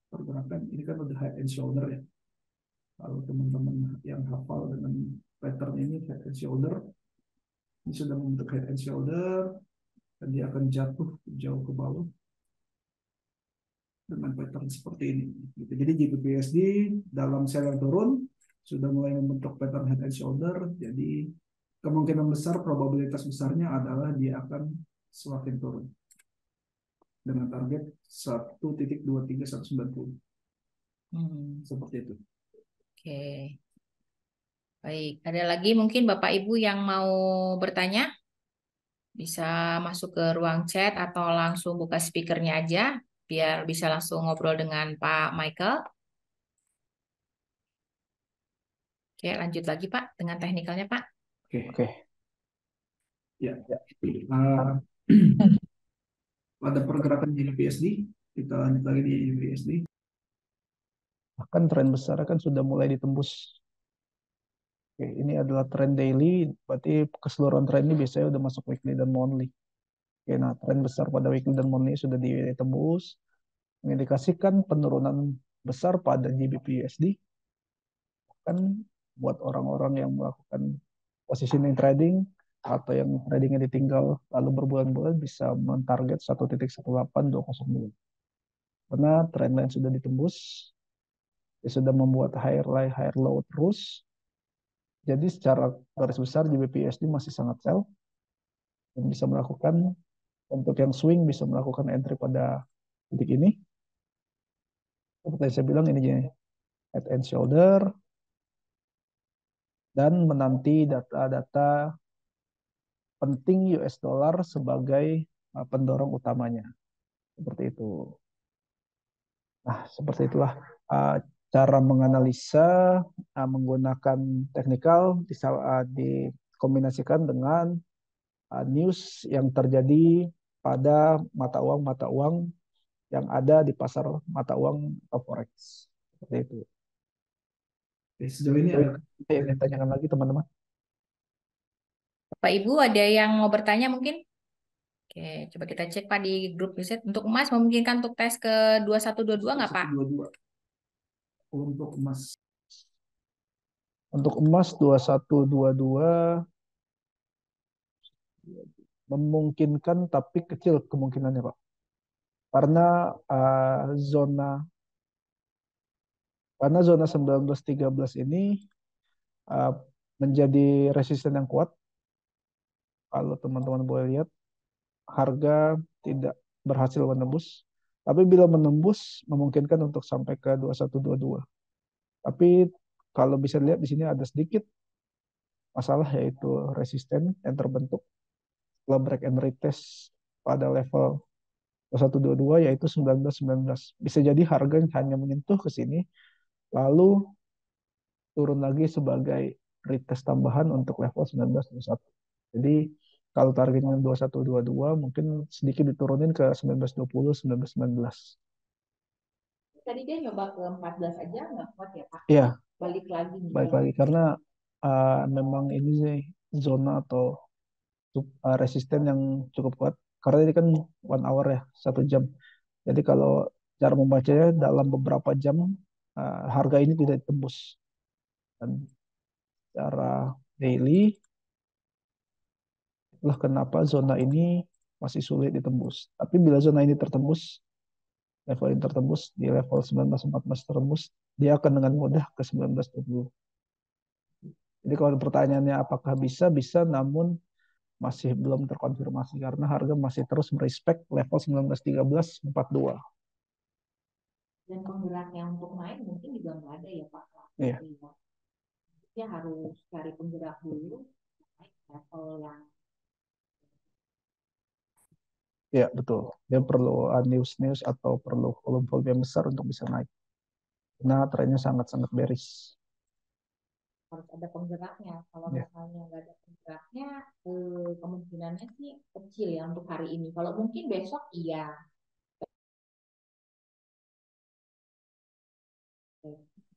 pergerakan ini kan udah head and shoulder ya. Kalau teman-teman yang hafal dengan pattern ini head and shoulder, ini sudah membentuk head and shoulder dan dia akan jatuh jauh ke bawah dengan pattern seperti ini. Gitu. Jadi GBP/USD dalam sell yang turun sudah mulai membentuk pattern head and shoulder. Jadi kemungkinan besar, probabilitas besarnya adalah dia akan semakin turun dengan target 1.23190. Seperti itu. Oke. Baik, ada lagi mungkin Bapak Ibu yang mau bertanya? Bisa masuk ke ruang chat atau langsung buka speakernya aja, biar bisa langsung ngobrol dengan Pak Michael. Oke, lanjut lagi Pak, dengan teknikalnya Pak. Oke. Ya. Pada pergerakan GBP/USD, kita lanjut lagi di GBP/USD. Bahkan tren besar kan sudah mulai ditembus. Oke, ini adalah tren daily, berarti keseluruhan tren ini biasanya udah masuk weekly dan monthly. Oke, nah tren besar pada weekly dan monthly sudah ditembus, mengindikasikan penurunan besar pada GBP/USD. Kan buat orang-orang yang melakukan positioning trading atau yang tradingnya ditinggal lalu berbulan-bulan bisa mentarget 1.18202. Karena trend line sudah ditembus, dia sudah membuat higher high, higher low terus. Jadi secara garis besar GBP/USD masih sangat sell dan bisa melakukan, untuk yang swing bisa melakukan entry pada titik ini. Seperti saya bilang, ini head and shoulder dan menanti data-data penting US dollar sebagai pendorong utamanya. Seperti itu. Nah, seperti itulah cara menganalisa menggunakan teknikal dikombinasikan dengan news yang terjadi pada mata uang yang ada di pasar mata uang atau forex. Seperti itu. Sejauh ini ada yang ditanyakan lagi teman-teman. Bapak Ibu ada yang mau bertanya mungkin? Oke, coba kita cek Pak di grup riset. Untuk emas memungkinkan untuk tes ke 2122 nggak Pak? 2122. Untuk emas. Untuk emas 2122 memungkinkan tapi kecil kemungkinannya Pak. Karena zona 1913 ini menjadi resisten yang kuat. Kalau teman-teman boleh lihat, harga tidak berhasil menembus. Tapi bila menembus, memungkinkan untuk sampai ke 2122. Tapi kalau bisa lihat di sini ada sedikit masalah, yaitu resisten yang terbentuk setelah break and retest pada level 2122 yaitu 1919. Bisa jadi harga hanya menyentuh ke sini lalu turun lagi sebagai retest tambahan untuk level 1921. Jadi kalau targetnya 2122 mungkin sedikit diturunin ke 1920, 1919. Tadi dia nyoba ke 14 aja nggak kuat ya Pak? Iya, Balik lagi. balik lagi karena memang ini sih zona atau resisten yang cukup kuat. Karena ini kan 1 hour ya, 1 jam. Jadi kalau cara membacanya dalam beberapa jam harga ini tidak ditembus. Dan secara daily, itulah kenapa zona ini masih sulit ditembus. Tapi bila zona ini tertembus, level ini tertembus, di level 1914 tertembus, dia akan dengan mudah ke 1920. Jadi kalau pertanyaannya apakah bisa, bisa, namun masih belum terkonfirmasi karena harga masih terus merespek level 19.1342. Dan penggeraknya untuk naik mungkin juga nggak ada ya Pak. Iya. Dia harus cari penggerak dulu naik level yang Ya, betul. Dia perlu news atau perlu volume yang besar untuk bisa naik. Nah, trennya sangat-sangat bearish. harus ada penggeraknya. Kalau Ya. misalnya nggak ada penggeraknya, kemungkinannya sih kecil ya untuk hari ini. Kalau mungkin besok iya.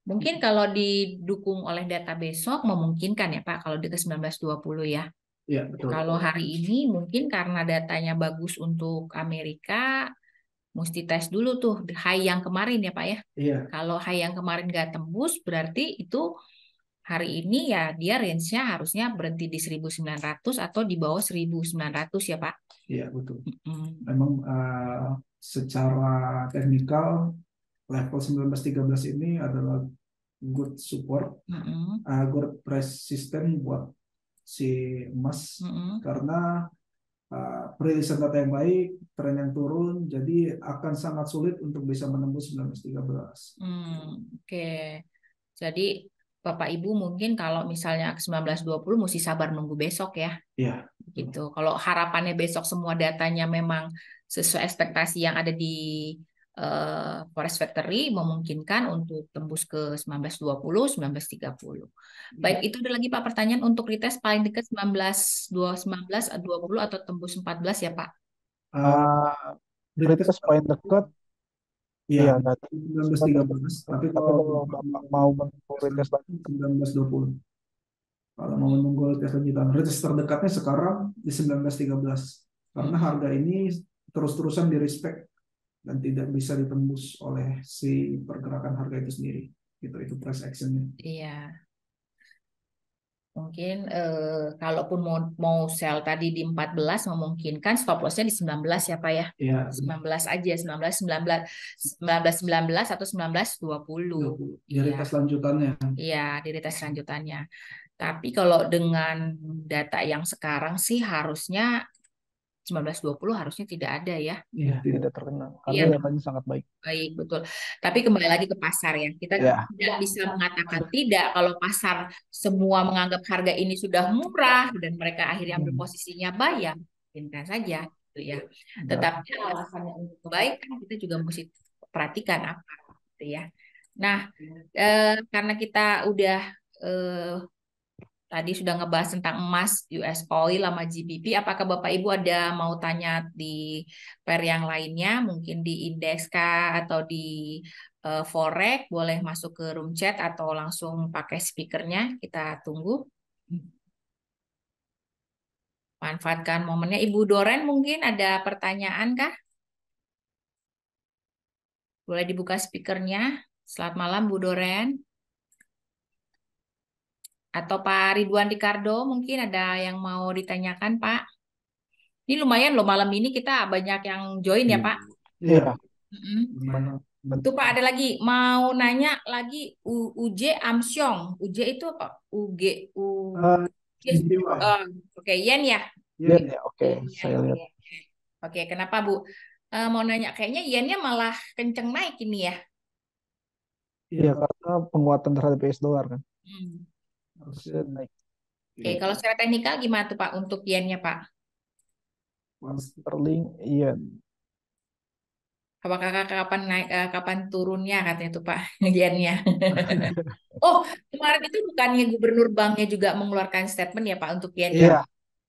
Mungkin kalau didukung oleh data besok memungkinkan ya Pak kalau di ke 1920 ya. Iya, betul. Kalau hari ini mungkin karena datanya bagus untuk Amerika, mesti tes dulu tuh high yang kemarin ya Pak ya. Iya, Kalau high yang kemarin nggak tembus, berarti itu hari ini ya dia range-nya harusnya berhenti di 1900 atau di bawah 1900 ya Pak. iya betul. Mm-mm. Memang secara teknikal level 1913 ini adalah good support, Mm-mm. good resistance buat si emas Mm-mm. karena perilisan data yang baik, tren yang turun, jadi akan sangat sulit untuk bisa menembus 1913. Oke. Jadi Bapak Ibu mungkin kalau misalnya ke 1920 mesti sabar nunggu besok ya. Iya, Gitu. Kalau harapannya besok semua datanya memang sesuai ekspektasi yang ada di Forex Factory memungkinkan untuk tembus ke 1920, 1930. Baik, itu ada lagi Pak pertanyaan untuk retest paling dekat 19 20 atau tembus 14 ya Pak? Retest paling dekat, iya, iya, nanti 1913. Tapi Tapi kalau kalau Bapak mau menunggu retest lagi, 1920. Kalau mau menunggu retest lanjutan, retest terdekatnya sekarang di 1913. Karena harga ini terus-terusan di respect dan tidak bisa ditembus oleh si pergerakan harga itu sendiri. Itu price actionnya. Iya. Mungkin kalaupun mau sell tadi di 14 memungkinkan stop loss-nya di 19 ya Pak ya. Iya, 19 aja, 19 19 19 19 atau 19 20. 20. Di Iya. retest lanjutannya. Iya, di retest selanjutannya. Tapi kalau dengan data yang sekarang sih harusnya 1920 harusnya tidak ada ya. iya, tidak terkena karena Iya, datanya sangat baik. baik, betul. Tapi kembali lagi ke pasar ya. Kita Ya, tidak bisa mengatakan tidak kalau pasar semua menganggap harga ini sudah murah dan mereka akhirnya ambil posisinya buy ya, mungkin saja gitu ya. Tetapi alasannya untuk kebaikan kita juga mesti perhatikan apa gitu ya. Nah, karena kita udah eh, tadi sudah ngebahas tentang emas, US oil sama GBP. Apakah Bapak Ibu ada mau tanya di pair yang lainnya, mungkin di indeks kah atau di forex, boleh masuk ke room chat atau langsung pakai speakernya. Kita tunggu. Manfaatkan momennya. Ibu Doren mungkin ada pertanyaan kah? Boleh dibuka speakernya. Selamat malam Bu Doren. Atau Pak Ridwan Ricardo mungkin ada yang mau ditanyakan Pak. Ini lumayan loh malam ini kita banyak yang join ya Pak. Iya. Mm-mm. Gimana? Itu Pak ada lagi mau nanya lagi UJ Amsyong. UJ itu apa? UG U Jiwa. Oke, yen ya. iya, ya, oke, Yen, saya lihat. oke. Oke, kenapa Bu? Mau nanya kayaknya yennya malah kenceng naik ini ya. Iya, karena penguatan terhadap US dollar kan. Hmm. Harusnya naik. Oke, kalau secara teknikal gimana tuh Pak untuk yennya Pak? Sterling, iya. Apakah kapan naik, kapan turunnya katanya tuh Pak yennya? Oh, kemarin itu bukannya Gubernur Banknya juga mengeluarkan statement ya Pak untuk yen ya? Iya,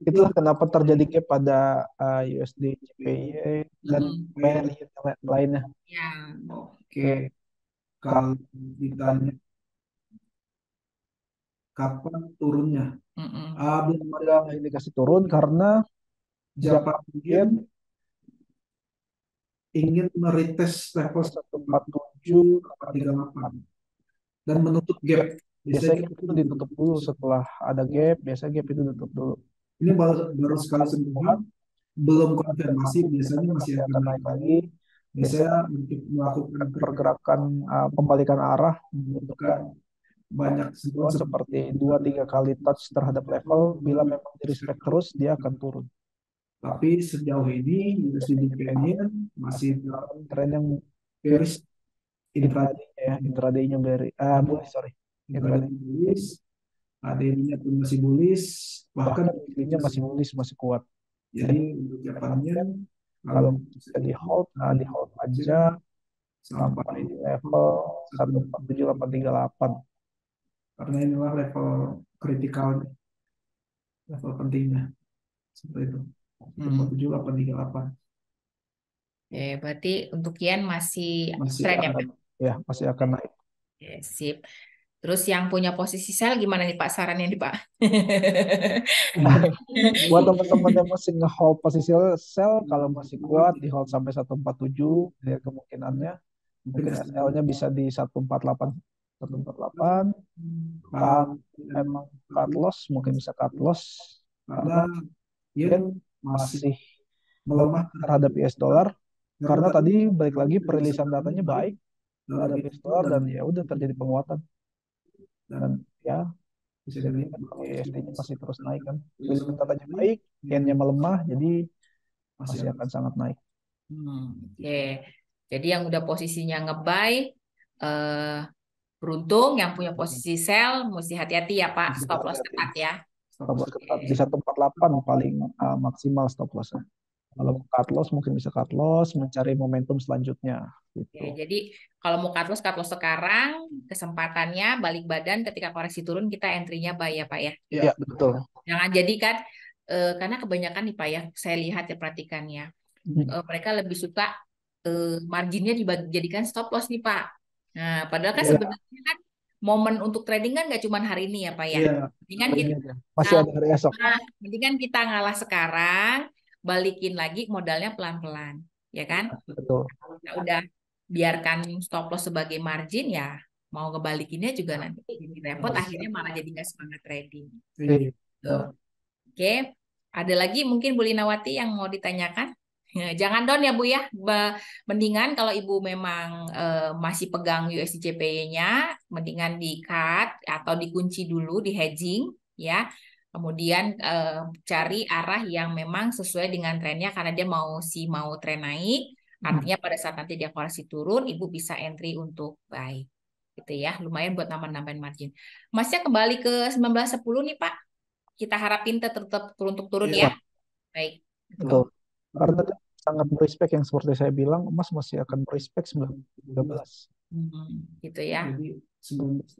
itulah kenapa terjadi gap pada USD, JPY, dan pair yang lainnya. Ya, Oke, kalau ditanya kapan turunnya, belum ada Ada indikasi turun karena Japan Yen ingin meretest level 147, 148 dan menutup gap. biasanya itu ditutup dulu setelah ada gap, biasanya gap itu ditutup dulu. Ini baru sekali sentuhan, belum konfirmasi, biasanya masih akan naik lagi. Biasanya untuk melakukan Pergerakan pembalikan arah, membutuhkan banyak sentuhan seperti 2-3 kali touch terhadap level, bila memang di respect terus dia akan turun. tapi sejauh ini USD Canyon masih Dalam tren yang bearish intraday intraday-nya bullish, sorry. intraday bullish, AD-nya pun masih bullish, bahkan Bahkan weekly-nya masih bullish, masih kuat. jadi untuk Japannya Kalau bisa di hold aja sampai sampai di level 147,838. karena inilah level kritikal, level pentingnya seperti itu. 147,838 Oke, berarti untuk yen masih masih tren ya, akan, Pak? Masih akan naik. Oke, sip. Terus yang punya posisi sell gimana nih Pak sarannya nih Pak? Buat teman-teman yang masih nge-hold posisi sell, kalau masih kuat di hold sampai 147, ya kemungkinannya mungkin SL-nya bisa di 148, 148. Kalau emang cut loss, mungkin bisa cut loss karena yen masih masih melemah terhadap US dollar, karena tadi balik lagi perilisan datanya baik terhadap US dollar, dan ya udah terjadi penguatan, dan ya bisa jadi dilihat kalau USD-nya masih terus naik kan, perilisan datanya baik, yen-nya melemah, jadi masih akan sangat naik. Oke. Jadi yang udah posisinya nge-buy eh, beruntung, yang punya posisi sell mesti hati-hati ya Pak, stop loss ketat ya. Stop loss ketat di 148 paling maksimal stop loss-nya. Kalau cut loss mungkin bisa cut loss, mencari momentum selanjutnya Oke, gitu. jadi kalau mau cut loss sekarang, kesempatannya balik badan ketika koreksi turun kita entry-nya buy ya Pak ya. Iya, betul. Jangan jadikan karena kebanyakan nih Pak ya, saya lihat ya perhatikannya, mereka lebih suka marginnya dijadikan stop loss nih Pak. Nah, padahal kan Iya. sebenarnya kan momen untuk trading kan nggak cuma hari ini ya Pak ya. Iya, Mendingan kita, Masih ada hari esok. mendingan kita ngalah sekarang, balikin lagi modalnya pelan-pelan, ya kan? Betul. Kita udah biarkan stop loss sebagai margin ya, mau ngebalikinnya juga nanti jadi repot, akhirnya malah jadi nggak semangat trading. Iya. Tuh. Oke, ada lagi mungkin Bu Linawati yang mau ditanyakan? Jangan down ya Bu ya. Mendingan kalau Ibu memang masih pegang USDJPY-nya, mendingan di-cut atau dikunci dulu, di hedging ya. Kemudian cari arah yang memang sesuai dengan trennya karena dia mau tren naik. Artinya pada saat nanti dia koreksi turun, Ibu bisa entry untuk buy. Gitu ya. Lumayan buat nambah-nambahin margin. Masnya kembali ke 1910 nih Pak. Kita harapin tetap untuk turun Iya. ya. Baik. Betul. Karena dia sangat merespek yang seperti saya bilang, emas masih akan merespek 1913. Gitu ya. Jadi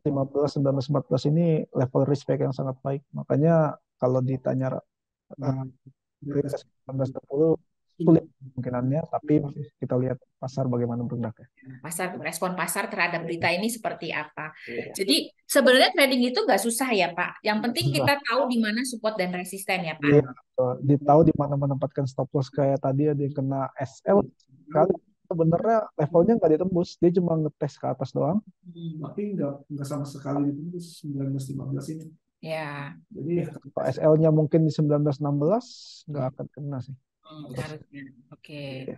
15, 19, 14 ini level respect yang sangat baik. Makanya kalau ditanya prioritas 1920 sulit kemungkinannya, tapi kita lihat pasar bagaimana bergeraknya. Respon pasar terhadap berita ini seperti apa. Jadi sebenarnya trading itu nggak susah ya Pak. Yang penting kita tahu di mana support dan resisten ya Pak. Iya, tahu di mana menempatkan stop loss, kayak tadi ada yang kena SL kali, sebenarnya levelnya nggak ditembus, dia cuma ngetes ke atas doang. tapi nggak sama sekali ditembus 1915 ini. Ya. Jadi Kalau SL-nya mungkin di 1916 nggak akan kena sih. Harusnya. Oke.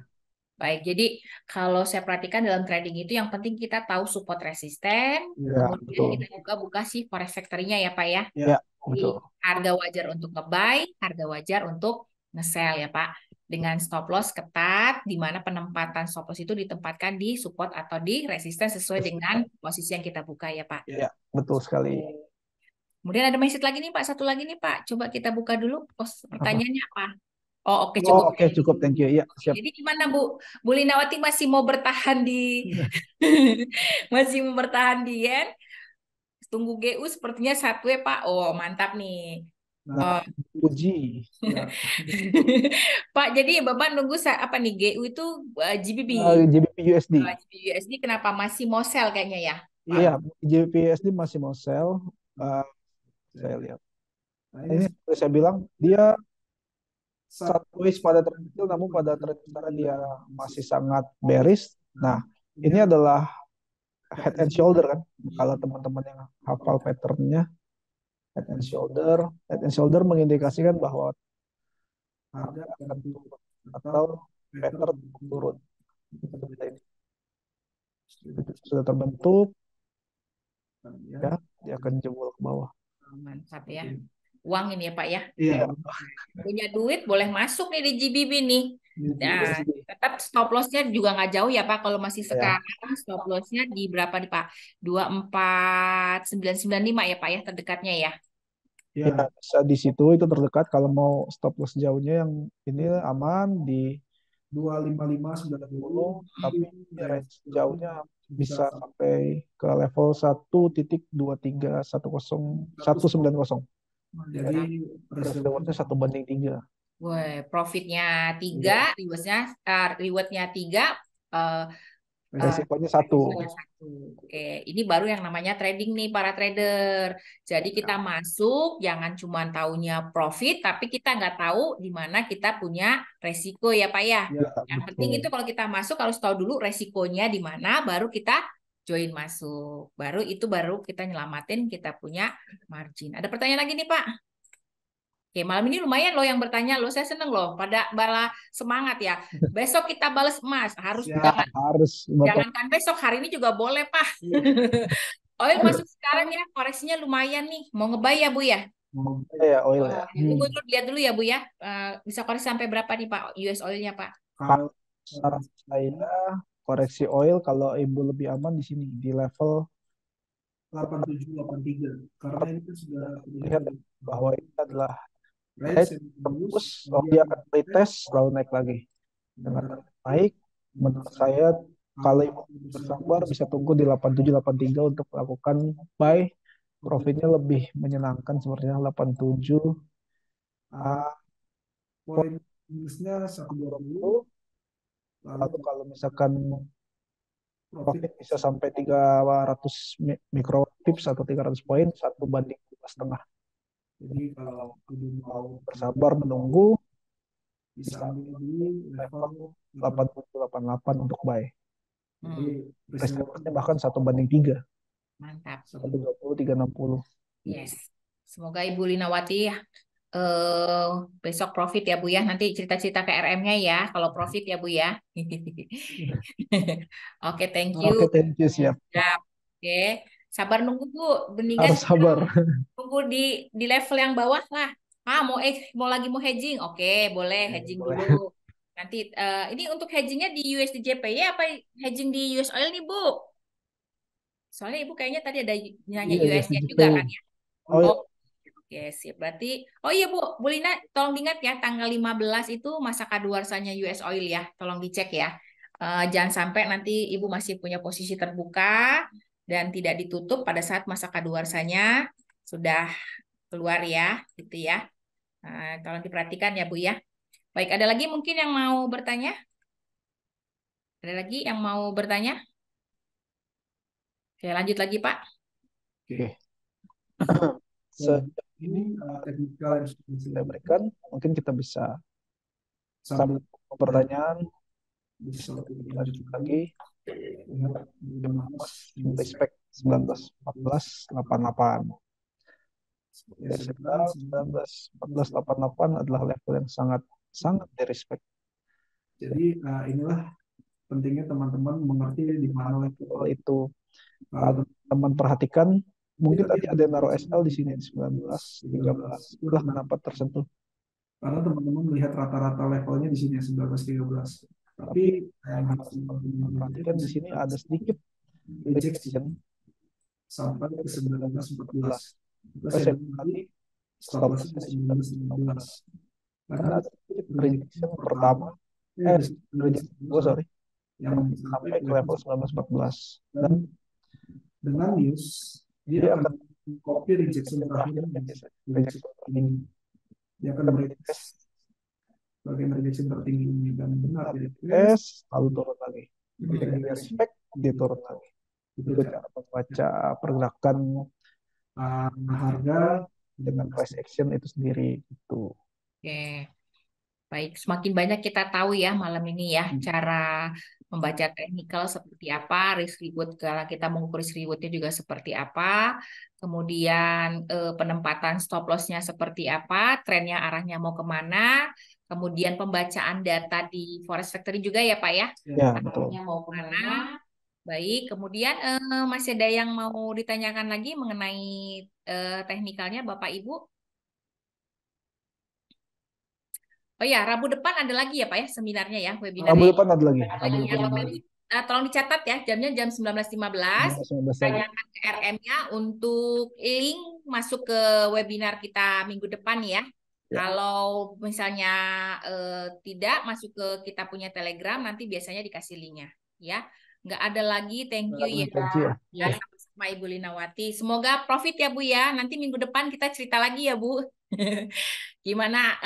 Baik, jadi kalau saya perhatikan dalam trading itu yang penting kita tahu support resisten, Ya, kemudian betul. kita juga buka sih forex factory-nya ya Pak ya. Ya, Jadi, betul. harga wajar untuk nge-buy, harga wajar untuk nge-sell ya Pak. Dengan stop loss ketat, di mana penempatan stop loss itu ditempatkan di support atau di resisten sesuai dengan posisi yang kita buka ya Pak. Ya, betul sekali. Kemudian ada message lagi nih Pak, satu lagi nih Pak. Coba kita buka dulu pertanyaannya apa? Oh oke Oh, cukup. oke, cukup, thank you. Ya, siap. Jadi gimana Bu Linawati masih mau bertahan di masih mau bertahan di yen? Tunggu GU sepertinya satu ya Pak. Oh mantap nih. Nah, puji. Pak, jadi Bapak nunggu apa nih GU itu GBP. GBP USD. GBP USD kenapa masih mau sell kayaknya ya? Iya, GBP USD masih mau sell. Saya lihat. Ini seperti saya bilang, dia sideways pada tren kecil, namun pada tren besar dia masih sangat bearish. Nah, ini adalah head and shoulder kan. Kalau teman-teman yang hafal patternnya, head and shoulder mengindikasikan bahwa harga akan turun atau pattern turun. Sudah terbentuk. Ya. ya, dia akan jebol ke bawah. Mantap ya. Uang ini ya Pak ya. Iya. Punya duit boleh masuk nih di GBB nih. Nah, USD. tetap stop loss-nya juga nggak jauh ya Pak. Kalau masih Ya, sekarang stop loss-nya di berapa nih Pak? 24995 ya Pak ya terdekatnya ya. Ya, ya, bisa di situ itu terdekat. Kalau mau stop loss jauhnya yang ini aman di 25590, 10, tapi range jauhnya bisa sampai ke level 1.2310 190. Jadi Risk rewardnya 1 banding 3. Wah, profitnya 3, rewardnya 3, Resikonya 1. resikonya 1. Oke, ini baru yang namanya trading nih para trader. Jadi kita masuk, jangan cuma taunya profit, tapi kita nggak tahu di mana kita punya resiko ya Pak ya. ya, Yang penting itu kalau kita masuk harus tahu dulu resikonya di mana, baru kita join masuk. Baru kita nyelamatin kita punya margin. Ada pertanyaan lagi nih Pak? Oke, malam ini lumayan loh yang bertanya loh. Saya seneng loh pada bala semangat ya. Besok kita balas emas. Harus siap. Harus Bapak. jangankan besok, hari ini juga boleh, Pak. Oil masuk sekarang ya, koreksinya lumayan nih. Mau ngebay ya, Bu ya? Ya, oil ya. Tunggu dulu, lihat dulu ya, Bu ya. Bisa koreksi sampai berapa nih, Pak? US oilnya, Pak? Kalau Saran saya koreksi oil kalau Ibu lebih aman di sini di level 8783, karena ini kan sudah lihat bahwa ini adalah range yang tembus, lalu dia akan retest lalu naik lagi. Dengan naik, menurut saya kalau Ibu bersabar bisa tunggu di 8783 untuk melakukan buy. Profitnya lebih menyenangkan sepertinya 87 poin minusnya 120. lalu kalau misalkan Profit profit bisa sampai 300 mikro pips atau 300 poin 1 banding 2,5. Jadi kalau ibu mau Bersabar menunggu bisa ambil di level 8788 untuk buy. Hmm, Risk rewardnya bahkan 1 banding 3. mantap. 120 360. Yes. Semoga Ibu Linawati besok profit ya, Bu ya. Nanti cerita-cerita ke RM-nya ya. Kalau profit ya, Bu ya. Oke, thank you. Oke, thank you, siap. Siap. Oke, sabar nunggu Bu. Mendingan Harus sabar. tunggu di level yang bawah lah. Mau hedging. Oke, boleh hedging boleh. dulu. Nanti ini untuk hedgingnya di USD/JPY apa hedging di US oil nih, Bu? Soalnya Ibu kayaknya tadi ada nanya Iya, USD USD juga kan ya? Oh, iya. Oke, sip. Berarti, oh iya Bu Lina, tolong diingat ya, tanggal 15 itu masa kadaluarsanya US Oil ya, tolong dicek ya. Jangan sampai nanti Ibu masih punya posisi terbuka dan tidak ditutup pada saat masa kadaluarsanya sudah keluar ya, gitu ya. Tolong diperhatikan ya Bu ya. Baik, ada lagi mungkin yang mau bertanya? Ada lagi yang mau bertanya? Oke, lanjut lagi Pak. Oke. Sejauh ini teknikal yang sudah saya berikan, mungkin kita bisa sambil pertanyaan bisa lanjut lagi. Respect 1914-88. Sekitar 1914-88 adalah level yang sangat direspek. Jadi inilah pentingnya teman-teman mengerti di mana level itu. Kalau teman perhatikan, mungkin tadi ada yang naruh SL di sini 19, 13. Itulah kenapa tersentuh. Karena teman-teman melihat rata-rata levelnya di sini 19, 13. Tapi yang harus teman-teman perhatikan di sini ada sedikit rejection sampai ke 19, 14. Saya tadi stop loss 19, 15. Karena ada sedikit rejection pertama, rejection kedua, sorry, yang sampai ke level 19, 14. Dan dengan news dia akan copy rejection terakhir, rejection tertinggi. Dia akan meretest bagian rejection tertinggi ini dan benar dia tes lalu turun lagi. Ketika dia respect, dia turun lagi. Itu cara membaca pergerakan harga dengan price action itu sendiri itu. Oke. Baik, semakin banyak kita tahu ya malam ini ya cara membaca teknikal seperti apa, risk reward kalau kita mengukur risk rewardnya juga seperti apa, kemudian penempatan stop loss-nya seperti apa, trennya arahnya mau kemana, kemudian pembacaan data di Forex Factory juga ya Pak ya, Ya betul. arahnya mau kemana, Baik, kemudian masih ada yang mau ditanyakan lagi mengenai teknikalnya, Bapak Ibu? Oh ya, Rabu depan ada lagi ya Pak ya seminarnya ya, Rabu webinarnya. depan ada lagi. Rabu Lagi ya depan ada Bapak lagi. Ibu. Tolong dicatat ya, jamnya jam 19.15. 19 tadi. Tanyakan ke RM-nya untuk link masuk ke webinar kita minggu depan ya. Ya. Kalau misalnya tidak masuk ke kita punya Telegram, nanti biasanya dikasih linknya ya. Nggak ada lagi, thank you ya. Thank you. Ya, sama Ibu Linawati. Semoga profit ya Bu ya. Nanti minggu depan kita cerita lagi ya Bu. Gimana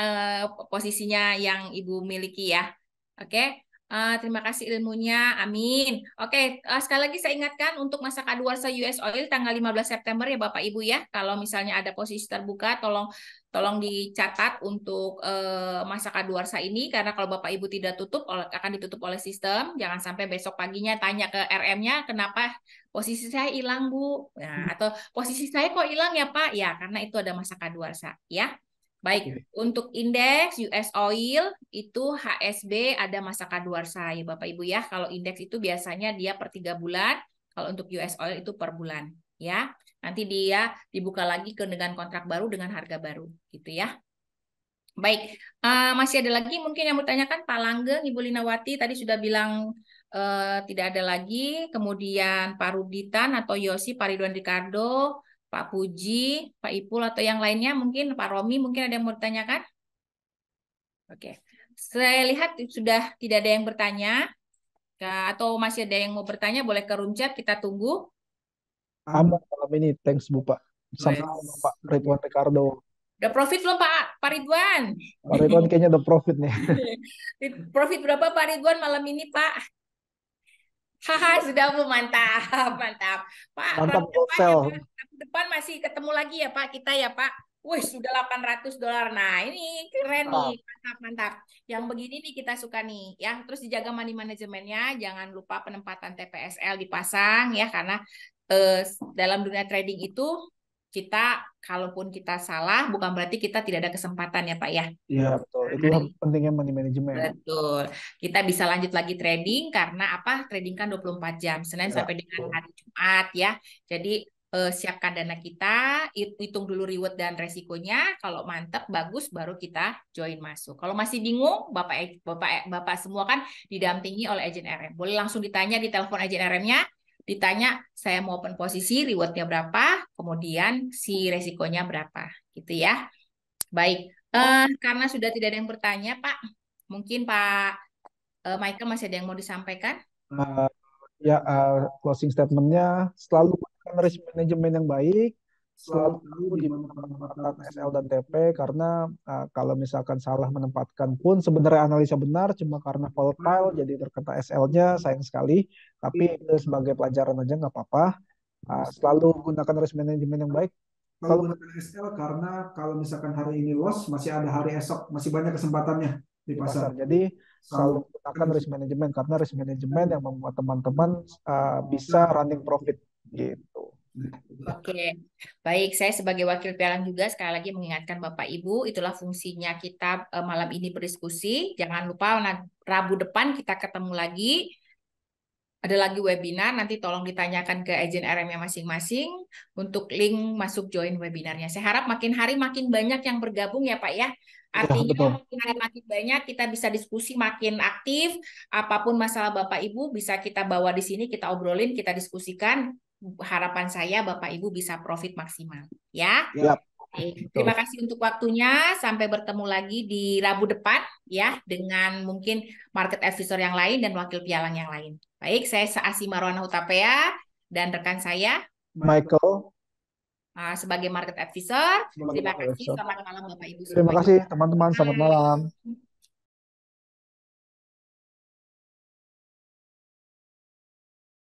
posisinya yang Ibu miliki ya. Oke. Terima kasih ilmunya. Amin. Oke, sekali lagi saya ingatkan untuk masa kadaluarsa US Oil tanggal 15 September ya Bapak Ibu ya. Kalau misalnya ada posisi terbuka tolong dicatat untuk masa kadaluarsa ini karena kalau Bapak Ibu tidak tutup akan ditutup oleh sistem. Jangan sampai besok paginya tanya ke RM-nya kenapa posisi saya hilang Bu. Nah, atau posisi saya kok hilang ya Pak? Ya, karena itu ada masa kadaluarsa ya. Baik, untuk indeks US Oil itu HSB ada masa kadaluarsa ya Bapak Ibu ya. Kalau indeks itu biasanya dia per 3 bulan, kalau untuk US Oil itu per bulan ya. Nanti dia dibuka lagi dengan kontrak baru dengan harga baru gitu ya. Baik, masih ada lagi mungkin yang bertanyakan Pak Langgeng, Ibu Linawati tadi sudah bilang tidak ada lagi. Kemudian Pak Ruditan atau Yosi, Pak Ridwan Ricardo, Pak Puji, Pak Ipul atau yang lainnya mungkin Pak Romi mungkin ada yang mau ditanyakan? Oke, saya lihat sudah tidak ada yang bertanya. Atau masih ada yang mau bertanya boleh ke room chat kita tunggu. Aman malam ini, thanks Bu Pak. Sama Pak Ridwan Ricardo. Udah profit belum Pak Ridwan? Pak Ridwan kayaknya udah profit nih. Profit berapa Pak Ridwan malam ini Pak? Haha, sudah Bu, mantap, mantap. Pak, Mantap Rabu depan ya, sell. Pak. Rabu depan masih ketemu lagi ya Pak kita ya Pak. Wih, sudah $800. Nah, ini keren nih, mantap, mantap. Yang begini nih kita suka nih, ya. Terus dijaga money manajemennya, jangan lupa penempatan TPSL dipasang ya, karena dalam dunia trading itu kita, kalaupun kita salah, bukan berarti kita tidak ada kesempatan ya Pak ya. Iya betul, itulah pentingnya money management. Betul. Kita bisa lanjut lagi trading karena apa? Trading kan 24 jam, Senin sampai dengan hari Jumat ya. Jadi siapkan dana kita, hitung dulu reward dan resikonya. Kalau mantap, bagus, baru kita join masuk. Kalau masih bingung, Bapak semua kan didampingi oleh agen RM. Boleh langsung ditanya di telepon agen RM-nya. Ditanya, saya mau open posisi, rewardnya berapa, kemudian si resikonya berapa, gitu ya. Baik, karena sudah tidak ada yang bertanya, Pak, mungkin Pak Michael masih ada yang mau disampaikan? Closing statementnya selalu gunakan risk management yang baik, selalu tahu di mana penempatan SL dan TP karena kalau misalkan salah menempatkan pun sebenarnya analisa benar cuma karena volatile jadi terkena SL-nya sayang sekali, tapi itu sebagai pelajaran aja nggak apa-apa. Selalu gunakan risk management yang baik. Kalau gunakan SL karena kalau misalkan hari ini loss masih ada hari esok, masih banyak kesempatannya di pasar. Jadi selalu gunakan risk management karena risk management yang membuat teman-teman bisa running profit gitu. Oke, baik. Saya sebagai wakil pialang juga sekali lagi mengingatkan Bapak Ibu, itulah fungsinya kita malam ini berdiskusi. Jangan lupa Rabu depan kita ketemu lagi. Ada lagi webinar, nanti tolong ditanyakan ke agen RM-nya masing-masing untuk link masuk join webinarnya. Saya harap makin hari makin banyak yang bergabung ya Pak ya. Artinya makin hari makin banyak kita bisa diskusi makin aktif. Apapun masalah Bapak Ibu bisa kita bawa di sini, kita obrolin, kita diskusikan. Harapan saya Bapak Ibu bisa profit maksimal. Ya. Yap. Terima kasih untuk waktunya. Sampai bertemu lagi di Rabu depan ya dengan mungkin market advisor yang lain dan wakil pialang yang lain. Baik, saya Asi Marwana Hutapea dan rekan saya Michael sebagai market advisor. Terima kasih. Selamat malam Bapak Ibu. Terima kasih teman-teman. Selamat malam.